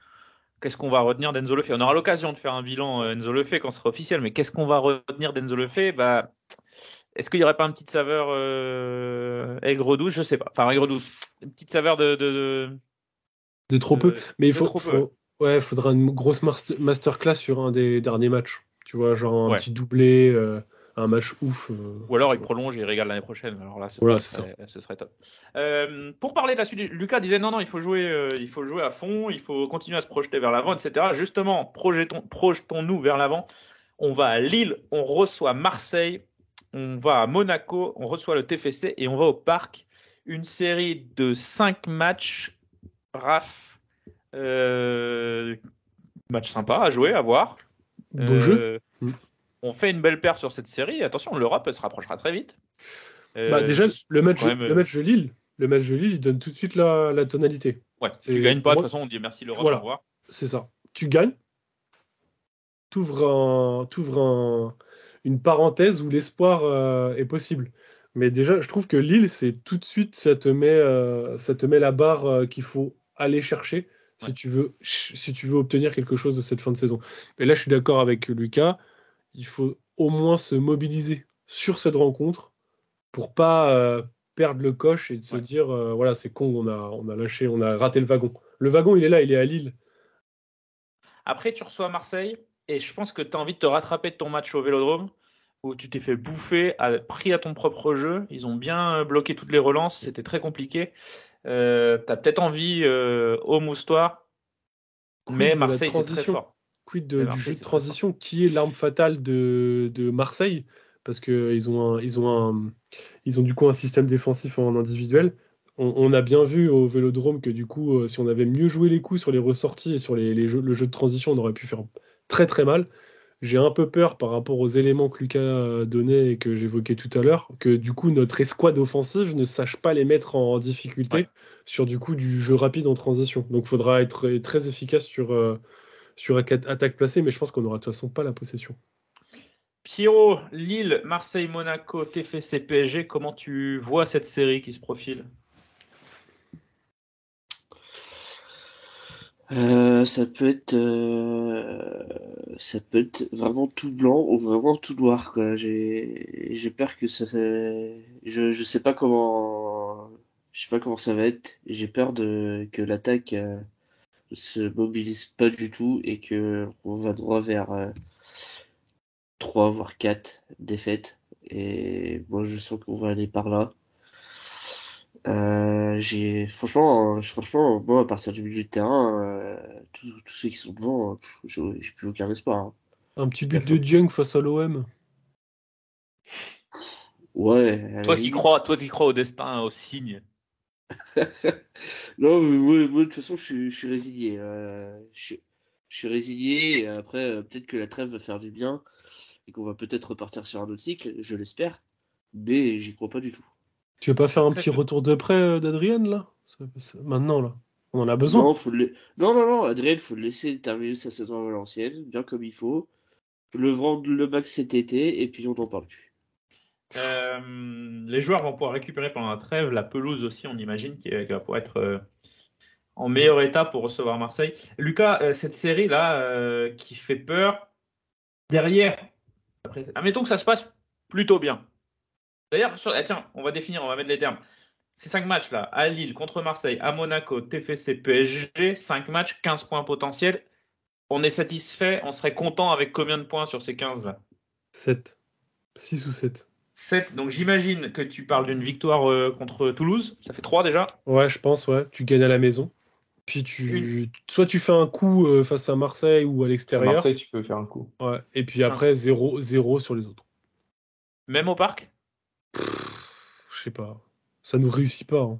qu'est-ce qu'on va retenir d'Enzo Lefebvre? On aura l'occasion de faire un bilan Enzo Lefebvre quand ce sera officiel, mais qu'est-ce qu'on va retenir d'Enzo Lefebvre? Bah, est-ce qu'il n'y aurait pas une petite saveur aigre-douce? Je sais pas. Enfin, aigre-douce. Une petite saveur De trop peu, mais de trop peu. ouais, faudra une grosse masterclass sur un des derniers matchs. Tu vois, genre un Ouais. petit doublé, un match ouf. Ou alors tu il vois. prolonge et il régale l'année prochaine. Alors là, Voilà, c'est ça. ce serait top. Pour parler de la suite, Lucas disait non, il faut jouer à fond, il faut continuer à se projeter vers l'avant, etc. Justement, projetons-nous vers l'avant. On va à Lille, on reçoit Marseille, on va à Monaco, on reçoit le TFC et on va au Parc. Une série de 5 matchs. Raph, match sympa à jouer, à voir. Beau jeu. On fait une belle paire sur cette série. Attention, l'Europe elle se rapprochera très vite. Bah déjà, le match de Lille, il donne tout de suite la tonalité. Ouais, tu gagnes pas, de toute façon, on dit merci l'Europe, voilà, au revoir. C'est ça. Tu gagnes, t'ouvres une parenthèse où l'espoir est possible. Mais déjà, je trouve que Lille, c'est tout de suite, ça te met la barre qu'il faut aller chercher si tu veux obtenir quelque chose de cette fin de saison. Et là, je suis d'accord avec Lucas, il faut au moins se mobiliser sur cette rencontre pour pas perdre le coche et de se dire voilà, c'est con, on a raté le wagon. Le wagon, il est là, il est à Lille. Après, tu reçois Marseille et je pense que tu as envie de te rattraper de ton match au Vélodrome où tu t'es fait bouffer, pris à ton propre jeu. Ils ont bien bloqué toutes les relances, c'était très compliqué. Tu as peut-être envie au moustoir, mais Marseille, c'est très fort. Quid du jeu de transition qui est l'arme fatale de Marseille, parce qu'ils ont du coup un système défensif en individuel. On a bien vu au Vélodrome que du coup, si on avait mieux joué les coups sur les ressorties et sur le jeu de transition, on aurait pu faire très très mal. J'ai un peu peur par rapport aux éléments que Lucas donnait et que j'évoquais tout à l'heure, que du coup notre escouade offensive ne sache pas les mettre en difficulté sur du coup du jeu rapide en transition. Donc il faudra être très efficace sur attaque placée, mais je pense qu'on n'aura de toute façon pas la possession. Pierrot, Lille, Marseille, Monaco, TFC, PSG, comment tu vois cette série qui se profile? Ça peut être vraiment tout blanc ou vraiment tout noir, quoi. J'ai peur que je sais pas comment ça va être. J'ai peur que l'attaque se mobilise pas du tout et que on va droit vers 3 voire 4 défaites. Et moi, je sens qu'on va aller par là. Franchement, moi, à partir du milieu de terrain, tous ceux qui sont devant, j'ai plus aucun espoir, hein. Un petit but Personne. de Jung face à l'OM. Ouais, à la Toi qui limite. crois au destin, au signe. Non, mais moi, de toute façon, je suis résigné. Je suis résigné. Et après, peut-être que la trêve va faire du bien et qu'on va peut-être repartir sur un autre cycle, je l'espère. Mais j'y crois pas du tout. Tu veux pas faire un Très petit bien. retour de près d'Adrien, là? Maintenant, là. On en a besoin. Non, non, Adrien, faut le laisser terminer sa saison à Valenciennes, bien comme il faut. Le vendre le max cet été, et puis on n'en parle plus. Les joueurs vont pouvoir récupérer pendant la trêve. La pelouse aussi, on imagine, qui va pouvoir être en meilleur état pour recevoir Marseille. Lucas, cette série-là qui fait peur, derrière, admettons que ça se passe plutôt bien. D'ailleurs, tiens, on va mettre les termes. Ces 5 matchs-là, à Lille, contre Marseille, à Monaco, TFC, PSG, 5 matchs, 15 points potentiels. On est satisfait, on serait content avec combien de points sur ces 15-là? 7. 6 ou 7. 7. Donc j'imagine que tu parles d'une victoire contre Toulouse. Ça fait 3 déjà. Ouais, je pense, ouais. Tu gagnes à la maison. Puis soit tu fais un coup face à Marseille ou à Sur l'extérieur. Marseille, tu peux faire un coup. Ouais. Et puis après, 0 sur les autres. Même au parc? Je sais pas. Ça nous réussit pas, hein.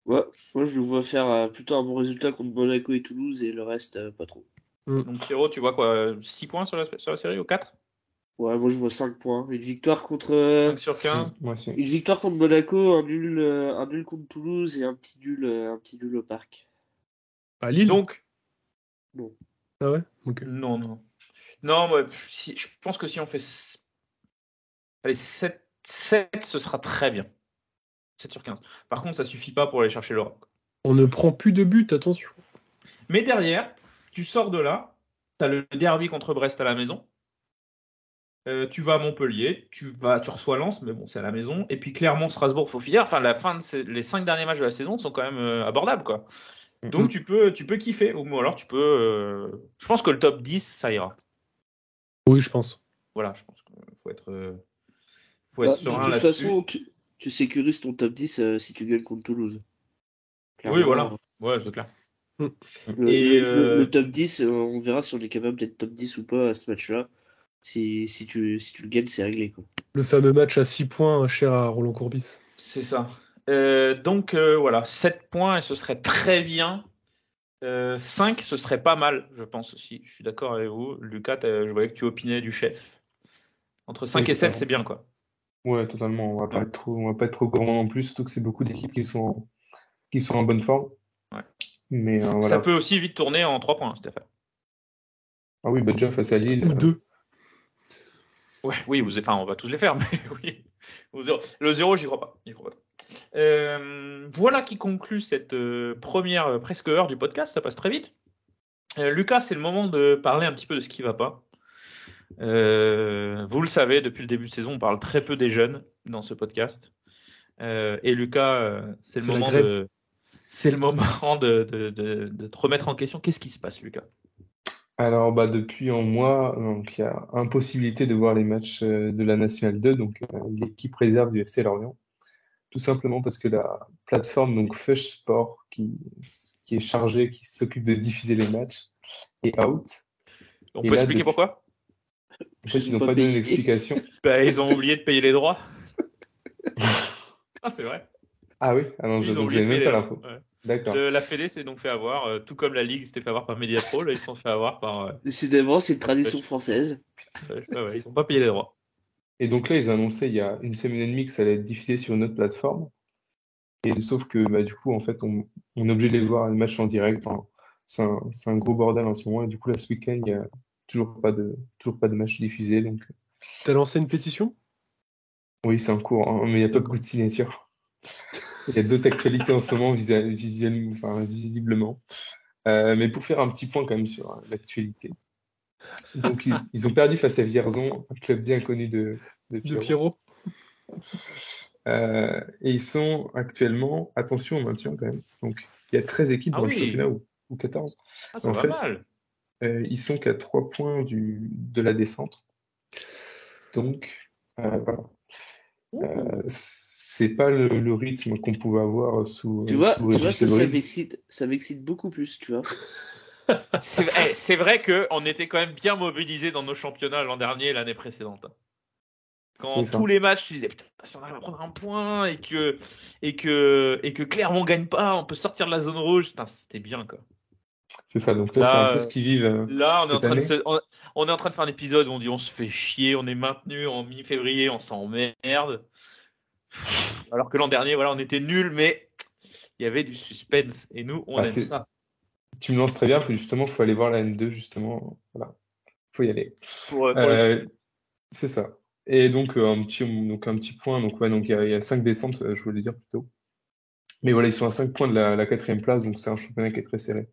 Ouais, moi je le vois faire plutôt un bon résultat contre Monaco et Toulouse, et le reste, pas trop. Donc Pierrot, tu vois quoi? 6 points sur la série ou 4? Ouais, moi je vois 5 points. Une victoire contre, 5 sur 15. Moi aussi. une victoire contre Monaco, un nul contre Toulouse et un petit nul au parc. À Lille? Donc, Non. Ah ouais? Ok. non. Non, ouais, je pense que si on fait allez, 7, ce sera très bien. 7 sur 15. Par contre, ça suffit pas pour aller chercher l'Europe. On ne prend plus de but, attention. Mais derrière, tu sors de là, tu as le derby contre Brest à la maison. Tu vas à Montpellier, tu reçois Lens, mais bon, c'est à la maison. Et puis Clermont, Strasbourg, faut finir. Enfin, les 5 derniers matchs de la saison sont quand même abordables, quoi. Donc tu peux kiffer. Ou alors tu peux. Je pense que le top 10, ça ira. Oui, je pense. Voilà, je pense qu'il faut être De serein toute là-dessus. façon, tu sécurises ton top 10 si tu gagnes contre Toulouse. Oui, Clairement, voilà. Ouais, c'est clair. Le top 10, on verra si on est capable d'être top 10 ou pas à ce match-là. Si tu le gagnes, c'est réglé, quoi. Le fameux match à 6 points, cher à Roland Courbis. C'est ça. Donc voilà, 7 points et ce serait très bien. 5, ce serait pas mal, je pense aussi. Je suis d'accord avec vous. Lucas, je voyais que tu opinais du chef. Entre 5 et 7, c'est bien, quoi. Ouais, totalement. On va pas être trop gourmand non plus, surtout que c'est beaucoup d'équipes qui sont en bonne forme. Ouais. Mais voilà. Ça peut aussi vite tourner en 3 points, Stéphane. Ah oui, bah déjà face à Lille. Ou 2. Ouais, oui, on va tous les faire, mais oui. Le 0, j'y crois pas. Voilà qui conclut cette première presque heure du podcast. Ça passe très vite. Lucas, c'est le moment de parler un petit peu de ce qui va pas. Vous le savez, depuis le début de saison, on parle très peu des jeunes dans ce podcast. Et Lucas, c'est le moment de te remettre en question. Qu'est-ce qui se passe, Lucas? Alors, bah, depuis un mois, donc, il y a impossibilité de voir les matchs de la Nationale 2, donc l'équipe réserve du FC Lorient. Tout simplement parce que la plateforme, donc Fush Sport, qui est chargée, qui s'occupe de diffuser les matchs, est out. On Et peut là, expliquer pourquoi? En fait, ils n'ont pas donné d'explication. Bah, ils ont oublié de payer les droits. Ah, c'est vrai. Ah oui? Ah non, je n'avais même pas l'info. Ouais. D'accord. La Fédé s'est donc fait avoir, tout comme la Ligue s'était fait avoir par Mediapro, là ils se sont fait avoir par. Décidément, c'est une tradition française. Ouais, ils n'ont pas payé les droits. Et donc là, ils ont annoncé il y a une semaine et demie que ça allait être diffusé sur une autre plateforme. Et sauf que bah, du coup, en fait, on est obligé de les voir les matchs en direct. Enfin, c'est un gros bordel en ce moment. Et du coup, là, ce week-end, il n'y a toujours pas de match diffusé. Donc, T'as lancé une pétition? oui, c'est en cours, hein, mais il n'y a pas beaucoup de signatures. Il y a d'autres actualités en ce moment, visiblement. Mais pour faire un petit point quand même sur l'actualité. Donc, ils ont perdu face à Vierzon, un club bien connu de De Pierrot. Pierrot. Et ils sont actuellement, attention au maintien quand même. Donc, il y a 13 équipes Ah dans le oui. championnat ou 14. Ah, ça En va fait, mal. ils sont qu'à 3 points de la descente. Donc, voilà. C'est pas le rythme qu'on pouvait avoir sous Régis ça Lebris. m'excite beaucoup plus, tu vois. C'est vrai qu'on était quand même bien mobilisés dans nos championnats l'an dernier et l'année précédente. Quand C'est ça. tous les matchs, tu disais putain, si on arrive à prendre un point et que Clermont gagne pas, on peut sortir de la zone rouge. Putain, c'était bien quoi. C'est ça. Donc là, c'est un peu ce qu'ils vivent Là, on est en cette train année. on est en train de faire un épisode où on dit on se fait chier, on est maintenu en mi-février, on s'emmerde. Alors que l'an dernier, voilà, on était nuls, mais il y avait du suspense et nous, on Ah, aime ça. tu me lances très bien. Faut aller voir la N2 justement. Voilà. Faut y aller. Pour C'est ça. Et donc un petit point. Donc ouais, donc il y a 5 descentes, je voulais dire plutôt. Mais voilà, ils sont à 5 points de la 4e place, donc c'est un championnat qui est très serré.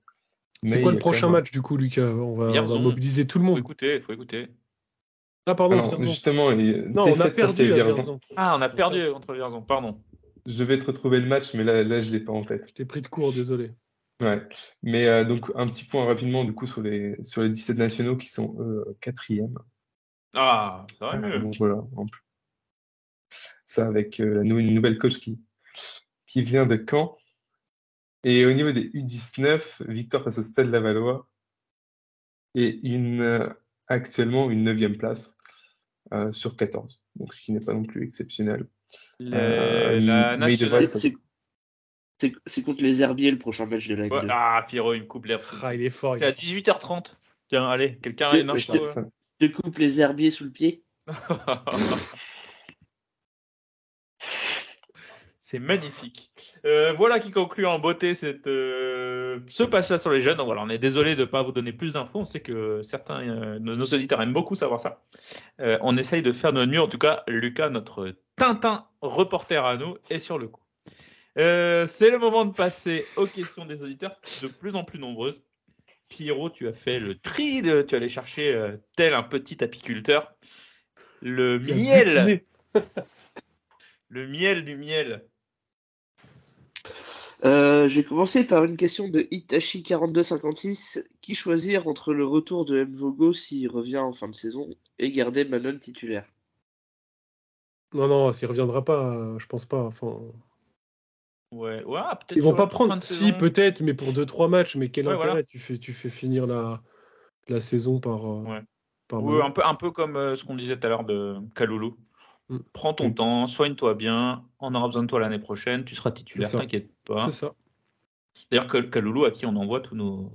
C'est Mais quoi il y le a quand prochain même match du coup, Lucas? On va Vierzon. mobiliser tout le monde. Faut écouter. Ah pardon, Alors, Vierzon. justement, Non, on a défaite face à perdu à Vierzon. Vierzon. Ah, on a perdu contre Vierzon, pardon. Je vais te retrouver le match, mais là je l'ai pas en tête. Je t'ai pris de court, désolé. Ouais. Mais donc un petit point rapidement du coup sur les 17 nationaux qui sont eux 4e. Ah, ça va mieux. Donc voilà, en plus. Ça avec une nouvelle coach qui vient de Caen. Et au niveau des U19, victoire face au Stade Lavallois et actuellement une 9e place sur 14. Donc ce qui n'est pas non plus exceptionnel. La Mais il devrait nationale. C'est contre les Herbiers le prochain match de la Ouais, N2. ah, Pierrot, il me coupe l'air. Ah, il est fort. C'est à 18h30. Tiens, allez, quelqu'un a Je- une info je- Ça. Je coupe les Herbiers sous le pied. C'est magnifique. Voilà qui conclut en beauté ce passage sur les jeunes. Donc voilà, on est désolé de ne pas vous donner plus d'infos. On sait que certains de nos auditeurs aiment beaucoup savoir ça. On essaye de faire de notre mieux. En tout cas, Lucas, notre Tintin reporter à nous, est sur le coup. C'est le moment de passer aux questions des auditeurs, de plus en plus nombreuses. Pierrot, tu as fait le tri, tu allais chercher tel un petit apiculteur le miel. Le miel du miel. J'ai commencé par une question de Itachi4256. Qui choisir entre le retour de Mvogo s'il revient en fin de saison et garder Manon titulaire? Non, s'il reviendra pas, je pense pas. Enfin, Ouais, peut-être. ils vont pas fin prendre. de Si, saison. peut-être, mais pour 2-3 matchs. Mais quel Ouais, intérêt voilà. tu fais finir la saison par. par Oui, Manon. un peu comme ce qu'on disait tout à l'heure de Kaloulou. Mm. Prends ton temps, soigne-toi bien. On aura besoin de toi l'année prochaine. Tu seras titulaire, C'est ça. t'inquiète pas. C'est ça. D'ailleurs, Kaloulou, à qui on envoie tous nos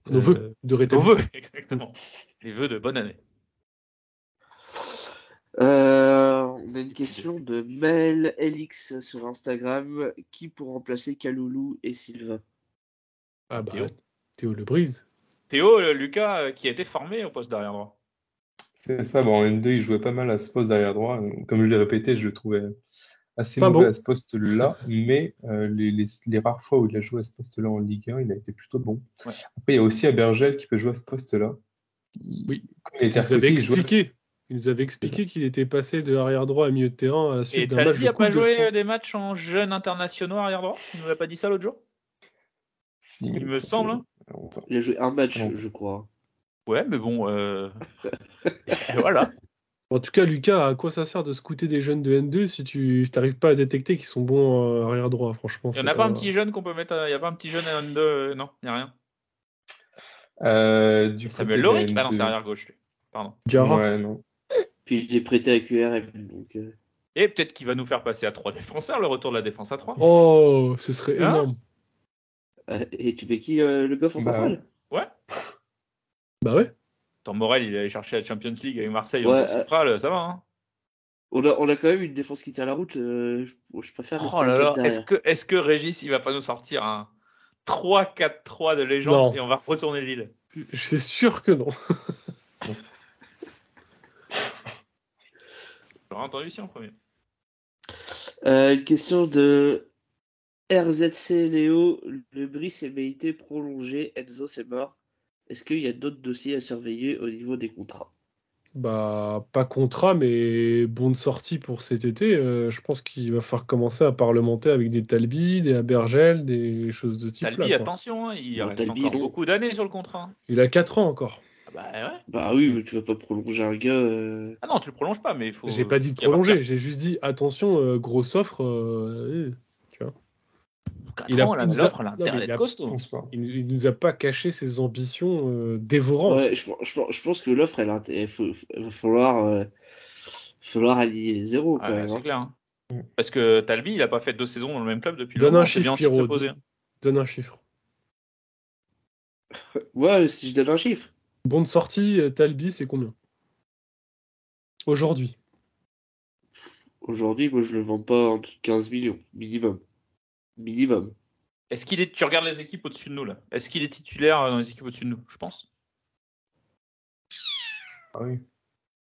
Vœux de nos rétablissement. vœux, exactement. Les vœux de bonne année. On a une question de Mel LX sur Instagram. Qui pour remplacer Kaloulou et Silva? Ah bah, Théo. Théo Lebrise. Théo, Lucas, qui a été formé au poste d'arrière droit. C'est ça, bon, en N2, il jouait pas mal à ce poste derrière droit. Comme je l'ai répété, je le trouvais assez Pas mauvais bon. à ce poste-là, mais les rares fois où il a joué à ce poste-là en Ligue 1, il a été plutôt bon. Ouais. Après, il y a aussi Abergel qui peut jouer à ce poste-là. Oui. Comme il était Il nous avait recruté, il jouait à ce- expliqué. Il nous avait expliqué qu'il était passé de arrière droit à milieu de terrain à la Et suite d'un match Talbi de a pas Coupe de joué France. des matchs en jeunes internationaux arrière droit? Tu nous as pas dit ça l'autre jour? Si, Il me semble. Hein. longtemps. Il a joué un match, Non. je crois. Ouais, mais bon. Et voilà. En tout cas, Lucas, à quoi ça sert de scouter des jeunes de N2 si tu n'arrives pas à détecter qu'ils sont bons arrière droit? Franchement, Il n'y en a pas un petit jeune qu'on peut mettre. Il n'y a pas un petit jeune à N2. Non, il n'y a rien. Du Samuel côté Loric? de Ah non, c'est N2. arrière gauche. Lui. Pardon. Diarra. Ouais, non. Puis il est prêté à QRM. Donc, Et peut-être qu'il va nous faire passer à 3 défenseurs, le retour de la défense à 3. Oh, ce serait Hein énorme. et tu mets qui le goff en Bah, centrale? Ouais. Bah ouais. Tant Morel, il allait chercher la Champions League avec Marseille Ouais, en centrale, ça va. Hein. On a quand même une défense qui tient la route. Je préfère rester Oh là inquiet là, derrière. est-ce que Régis, il va pas nous sortir un 3-4-3 de légende Non. et on va retourner Lille? C'est sûr que non. J'aurais entendu ici en premier. Une question de RZC Léo, le Brice est été prolongé, Enzo c'est mort. Est-ce qu'il y a d'autres dossiers à surveiller au niveau des contrats? Bah, pas contrat, mais bon de sortie pour cet été. Je pense qu'il va falloir commencer à parlementer avec des Talbi, des Abergel, des choses de ce type-là. Talbi, quoi. attention, il Non, reste Talbi, encore non. beaucoup d'années sur le contrat. Il a 4 ans encore. Ah bah ouais. Bah oui, mais tu vas pas prolonger un gars. Ah non, tu le prolonges pas, mais il faut. J'ai pas dit de qu'il y a prolonger, partir. j'ai juste dit attention, grosse offre. Tu vois. 4 Il a- ans, là, il nous a- l'offre, elle a non, intérêt mais il d'être a- Je costaud. pense pas. Il nous a pas caché ses ambitions dévorantes. Ouais, je pense que l'offre, il va falloir aligner les zéros quand Ouais, même. c'est Hein. clair. Hein. Parce que Talbi, il a pas fait 2 saisons dans le même club depuis Donne longtemps. un C'est chiffre, bien aussi de se Pierrot. poser. Donne un chiffre. Ouais, si je donne un chiffre. Bon de sortie, Talbi, c'est combien aujourd'hui? Aujourd'hui, moi, je le vends pas en dessous de 15 millions, minimum. Minimum. Est-ce qu'il est. Tu regardes les équipes au-dessus de nous, là. Est-ce qu'il est titulaire dans les équipes au-dessus de nous? Je pense. Ah oui.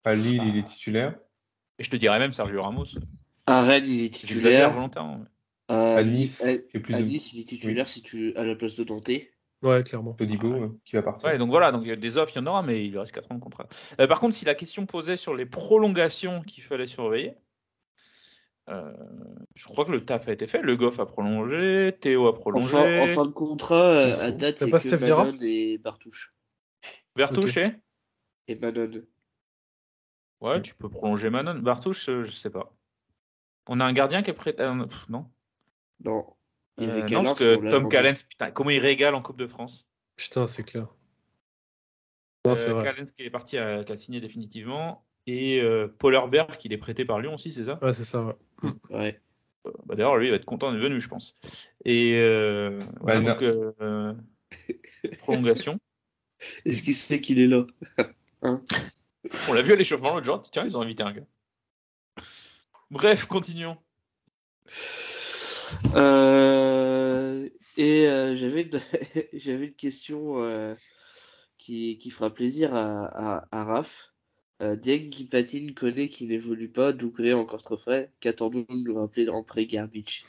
À Lille, il est titulaire. Et je te dirais même Sergio Ramos. À Rennes, il est J'exagère titulaire. volontairement. À À Nice, à- qui est plus à de- Nice, il est titulaire si tu à la place de Dante. Ouais, clairement. Todibo qui va partir. Ouais, donc voilà, donc il y a des offres, il y en aura, mais il lui reste 4 ans de contrat. Par contre, si la question posait sur les prolongations qu'il fallait surveiller, je crois que le taf a été fait. Le Goff a prolongé, Théo a prolongé, En fin de contrat, à Merci. date, T'as c'est pas que Steph Vieira Manon et Bartouche. Bartouche, Ok. Et Manon. ouais, tu peux prolonger Manon. Bartouche, je sais pas. On a un gardien qui est prêt. Non. Non. Il y avait Non, Callens, parce on que l'a Tom vendu. Callens, putain, comment il régale en Coupe de France. Putain, c'est clair. Non, c'est vrai. Callens qui est parti, qui a signé définitivement. Et Paul Herbert qui est prêté par Lyon aussi, c'est ça? Ouais, c'est ça. Ouais. Ouais. Bah, d'ailleurs, lui, il va être content d'être venu, je pense. Et voilà, non. donc, prolongation. Est-ce qu'il sait qu'il est là? On l'a vu à l'échauffement l'autre jour. Tiens, ils ont invité un gars. Bref, continuons. J'avais j'avais une question qui fera plaisir à Raph. Dieng qui patine, Koné qui n'évolue pas, Doucouré encore trop frais. Qu'attendons-nous de nous rappeler en pré-garbage?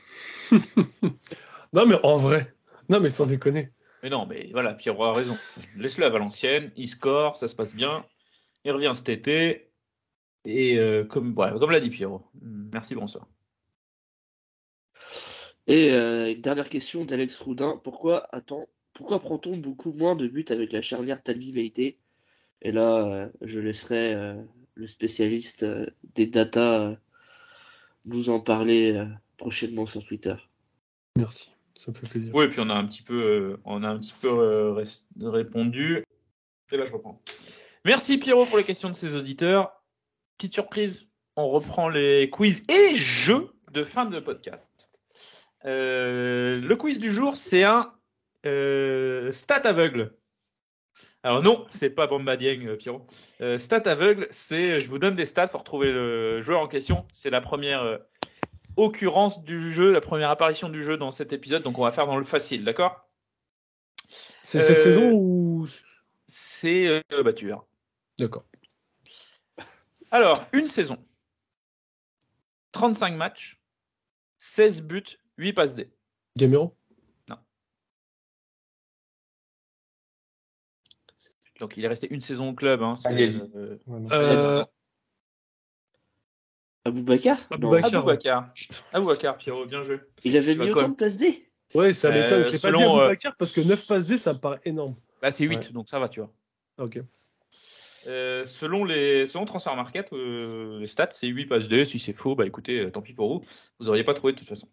Non, mais en vrai. Non, mais sans déconner. Mais non, mais voilà, Pierrot a raison. Laisse-le à Valenciennes, il score, ça se passe bien. Il revient cet été. Et comme l'a dit Pierrot. Merci, bonsoir. Et une dernière question d'Alex Roudin. Pourquoi prend-on beaucoup moins de buts avec la charnière Talbi-Meïté? Et là, je laisserai le spécialiste des datas nous en parler prochainement sur Twitter. Merci, ça me fait plaisir. Oui, et puis on a un petit peu, répondu. Et là, je reprends. Merci Pierrot pour les questions de ses auditeurs. Petite surprise, on reprend les quiz et jeux de fin de podcast. Le quiz du jour, c'est un stat aveugle. Alors non, c'est pas Bamba Dieng, Pierrot. Stat aveugle, c'est je vous donne des stats, faut retrouver le joueur en question. C'est la première occurrence du jeu, la première apparition du jeu dans cet épisode, donc on va faire dans le facile, d'accord? C'est cette saison ou... C'est tu verras. D'accord. Alors, une saison. 35 matchs, 16 buts, 8 passes D. Gamero? Donc il est resté une saison au club. Hein, Aboubacar? Aboubacar, Pierrot, bien joué. Il avait mis autant de passes D? Ouais, ça m'étonne. Je l'ai pas dit Aboubacar parce que 9 passes D, ça me paraît énorme. Bah, c'est 8, donc ça va, tu vois. Ok. Selon Transfer Market, les stats, c'est 8 passes D. Si c'est faux, bah écoutez, tant pis pour vous. Vous n'auriez pas trouvé de toute façon.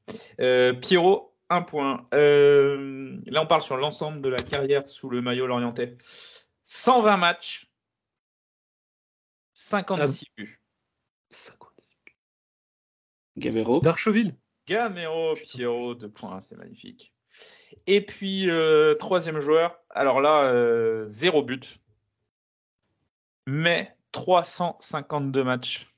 Pierrot, 1 point. Là, on parle sur l'ensemble de la carrière sous le maillot lorientais. 120 matchs, 56 buts. 56 buts. Gamero. Darcheville. Gamero, Pierrot, 2 points, c'est magnifique. Et puis, troisième joueur, alors là, 0 but, mais 352 matchs.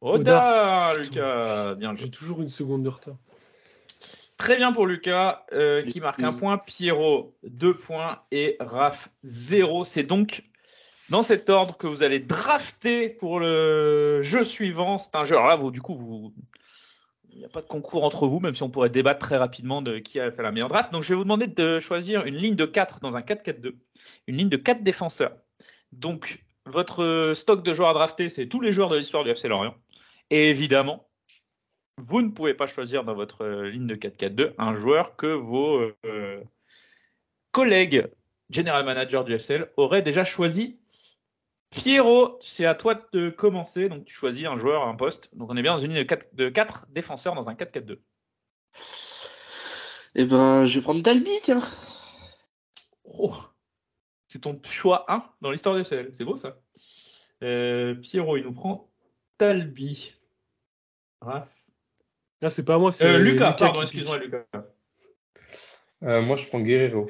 Oda, Lucas, bien joué. J'ai toujours une seconde de retard. Très bien pour Lucas, qui marque 1 point, Pierrot 2 points et Raph 0. C'est donc dans cet ordre que vous allez drafter pour le jeu suivant. C'est un jeu, alors là, vous Il n'y a pas de concours entre vous, même si on pourrait débattre très rapidement de qui a fait la meilleure draft. Donc, je vais vous demander de choisir une ligne de 4 dans un 4-4-2, une ligne de 4 défenseurs. Donc, votre stock de joueurs à drafter, c'est tous les joueurs de l'histoire du FC Lorient. Et évidemment, vous ne pouvez pas choisir dans votre ligne de 4-4-2 un joueur que vos collègues general manager du FCL auraient déjà choisi. Pierrot, c'est à toi de commencer. Donc, tu choisis un joueur à un poste. Donc, on est bien dans une ligne de 4 défenseurs dans un 4-4-2. Eh ben, je vais prendre Dalby, tiens. Oh, c'est ton choix 1 dans l'histoire du FCL. C'est beau, ça. Pierrot, il nous prend Talbi. Raph. Là, c'est pas moi, c'est Lucas. Pardon, qui excuse-moi, Lucas. Moi, je prends Guerrero.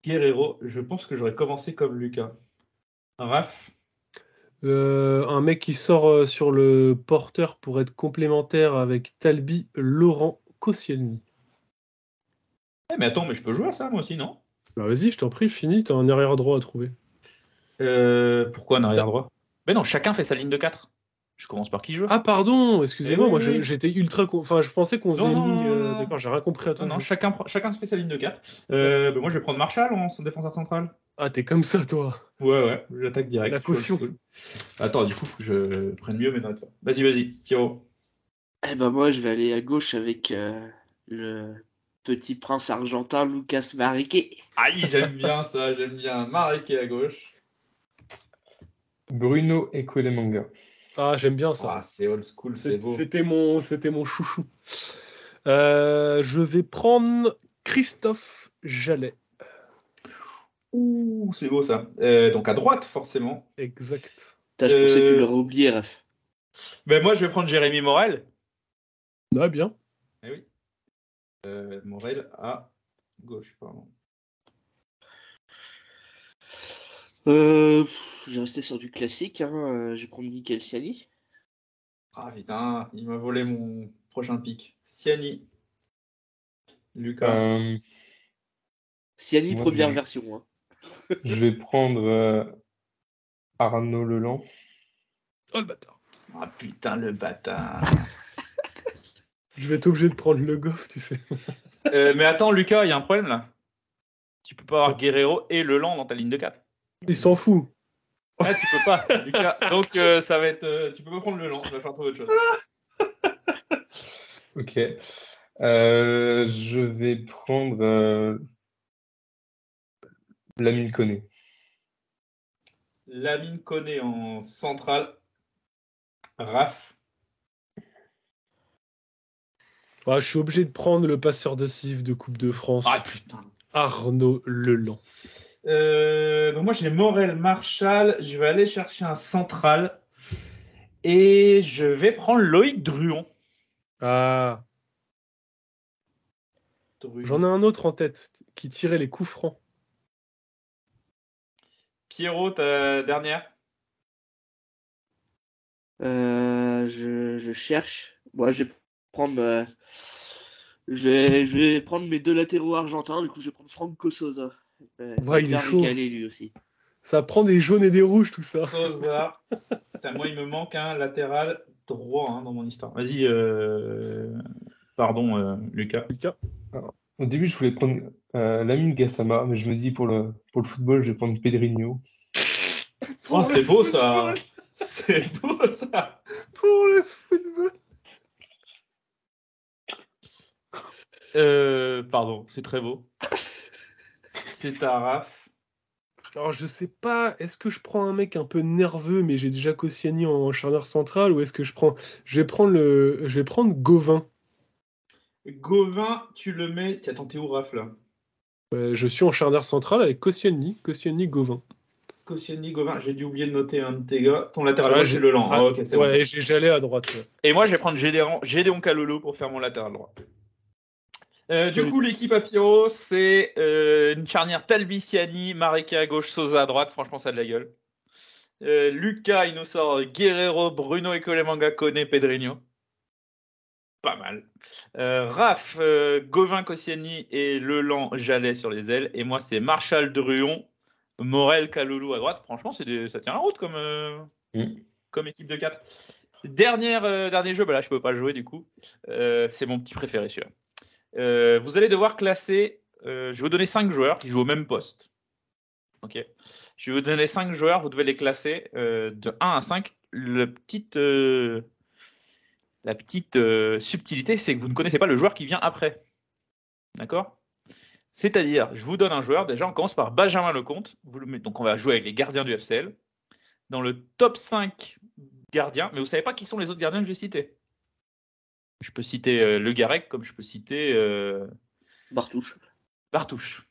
Guerrero, je pense que j'aurais commencé comme Lucas. Raph. Un mec qui sort sur le porteur pour être complémentaire avec Talbi, Laurent Koscielny. Mais attends, mais je peux jouer à ça, moi aussi, non? Bah vas-y, je t'en prie, finis, t'as un arrière droit à trouver. Pourquoi un arrière droit? Ben non, chacun fait sa ligne de 4. Je commence par qui joue. Ah pardon, excusez-moi, oui, moi oui. j'étais ultra... Enfin, je pensais qu'on faisait une ligne... D'accord, j'ai rien compris à toi. Non, chacun se fait sa ligne de 4. Moi, je vais prendre Marshall en défenseur central. Ah, t'es comme ça, toi. Ouais, j'attaque direct. La caution. Attends, du coup, faut que je prenne mieux mes notes. Vas-y, Pierrot. Eh ben, moi, je vais aller à gauche avec le petit prince argentin Lucas Mariquet. Aïe, j'aime bien ça, j'aime bien. Mariquet à gauche. Bruno Ekolemanga. Ah, j'aime bien ça. Ah, c'est old school, c'est beau. C'était mon chouchou. Je vais prendre Christophe Jallet. Ouh, c'est beau ça. Donc à droite, forcément. Exact. Putain, je pensais que tu l'aurais oublié, Raph. Ben moi, je vais prendre Jérémy Morel. Ah, bien. Eh oui. Morel à gauche, pardon. Je vais rester sur du classique. Je vais prendre Michael Siani. Ah putain, il m'a volé mon prochain pick. Siani. Lucas. Siani, Moi, première version. Je vais prendre Arnaud Leland. Oh, le bâtard. Ah putain, le bâtard. Je vais être obligé de prendre le Goff, tu sais. Mais attends, Lucas, il y a un problème là. Tu peux pas avoir Guerrero et Leland dans ta ligne de 4. Il s'en fout. Ah, tu peux pas, Lucas. Donc ça va être. Tu peux pas prendre Leland, tu vas faire trouver autre chose. Ok. Je vais prendre Lamine Koné. Lamine Koné en centrale. Raph. Ah, je suis obligé de prendre le passeur décisif de Coupe de France. Ah putain. Arnaud Leland. Donc moi j'ai Morel Marshall. Je vais aller chercher un central. Et je vais prendre Loïc Druon. Ah. J'en ai un autre en tête qui tirait les coups francs. Pierrot, ta dernière. Je cherche. Moi, je vais prendre. Je vais prendre mes deux latéraux argentins. Du coup, je vais prendre Franco Sosa. Ouais, il est chaud. Régalé, lui aussi. Ça prend des jaunes et des rouges, tout ça. Sosa. Putain, moi, il me manque un latéral droit dans mon histoire. Vas-y, pardon, Lucas. Alors, au début, je voulais prendre Lamine Gassama, mais je me dis pour le football, je vais prendre Pedrinho. Oh, c'est beau ça. C'est beau ça. Pour le football. Pardon, c'est très beau. C'est à Raph. Alors, je sais pas, est-ce que je prends un mec un peu nerveux, mais j'ai déjà Koscielny en charnière centrale, ou est-ce que je vais prendre Gauvin. Gauvin, tu le mets. Attends, t'es où, Raph, là? Je suis en charnière centrale avec Koscielny, Gauvin. Koscielny, Gauvin, j'ai dû oublier de noter un de tes gars. Ton latéral droit, c'est Leland. Ah, ok, c'est bon. Ouais, j'allais à droite. Ouais. Et moi, je vais prendre Gédéon Kalolo pour faire mon latéral droit. Du coup, l'équipe à Pierrot, c'est une charnière Talbisiani, Mariquet à gauche, Sosa à droite. Franchement, ça a de la gueule. Lucas, il nous sort Guerrero, Bruno Ekolemanga, Koné, Pedrinho. Pas mal. Raph, Gauvin, Koscielny et Leland, Jallet sur les ailes. Et moi, c'est Marshall, Druon, Morel, Kalulu à droite. Franchement, ça tient la route comme équipe de 4. Dernier jeu, bah là je peux pas le jouer du coup. C'est mon petit préféré celui-là. Vous allez devoir classer. Je vais vous donner 5 joueurs qui jouent au même poste. Ok. Je vais vous donner 5 joueurs, vous devez les classer de 1 à 5. La petite subtilité, c'est que vous ne connaissez pas le joueur qui vient après. D'accord ? C'est-à-dire, je vous donne un joueur. Déjà, on commence par Benjamin Lecomte. Donc, on va jouer avec les gardiens du FCL. Dans le top 5 gardiens, mais vous ne savez pas qui sont les autres gardiens que je vais citer. Je peux citer Le Garec, comme je peux citer Bartouche.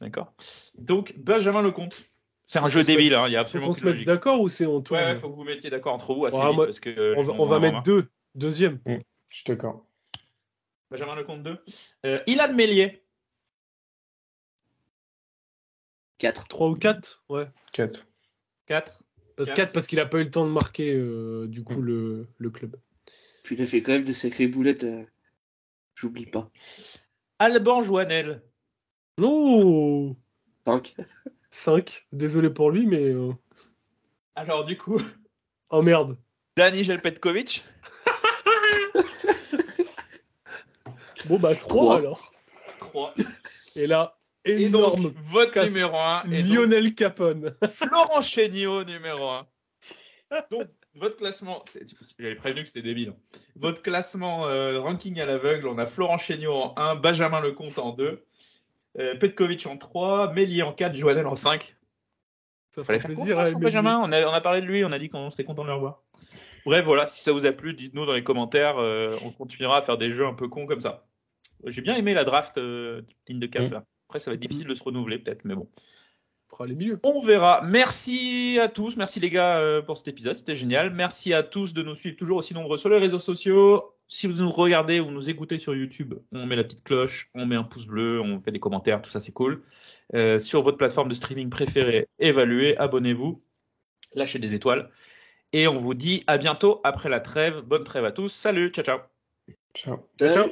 D'accord. Donc, Benjamin Lecomte. C'est un jeu débile, hein. Il y a absolument Faut qu'on se mette d'accord ou c'est en tout? Ouais, il faut que vous mettiez d'accord entre vous assez Ouais, vite. moi, Parce que, on va mettre deuxième. Je suis d'accord. Benjamin Lecomte 2. Ilan Meslier. 4. 3 ou 4? Ouais. 4. 4. 4 parce qu'il a pas eu le temps de marquer du coup le club. Puis il a fait quand même de sacrées boulettes. J'oublie pas. Alban Joannel. Non. 5. 5. Désolé pour lui, mais. Alors, du coup. Oh merde. Dani Jelpetkovic. Bon, bah 3 alors. 3. Et là, Et donc, énorme. votre numéro 1 est Lionel Capone. Florent Chéniaud, numéro 1. Donc, votre classement, j'avais prévenu que c'était débile. Votre classement ranking à l'aveugle, on a Florent Chéniaud en 1, Benjamin Lecomte en 2, Petkovic en 3, Meslier en 4, Joannel en 5. Ça Fallait fait faire plaisir confiance à en Benjamin, on a parlé de lui, on a dit qu'on serait content de le revoir. Bref, voilà, si ça vous a plu, dites-nous dans les commentaires, on continuera à faire des jeux un peu cons comme ça. J'ai bien aimé la draft ligne de cap là. Après, ça va être difficile de se renouveler peut-être, mais bon. Les milieux. On verra. Merci à tous. Merci les gars pour cet épisode. C'était génial. Merci à tous de nous suivre toujours aussi nombreux sur les réseaux sociaux. Si vous nous regardez ou nous écoutez sur YouTube, on met la petite cloche, on met un pouce bleu, on fait des commentaires, tout ça c'est cool. Sur votre plateforme de streaming préférée, évaluez, abonnez-vous, lâchez des étoiles. Et on vous dit à bientôt après la trêve. Bonne trêve à tous. Salut, ciao ciao. Ciao. Ciao.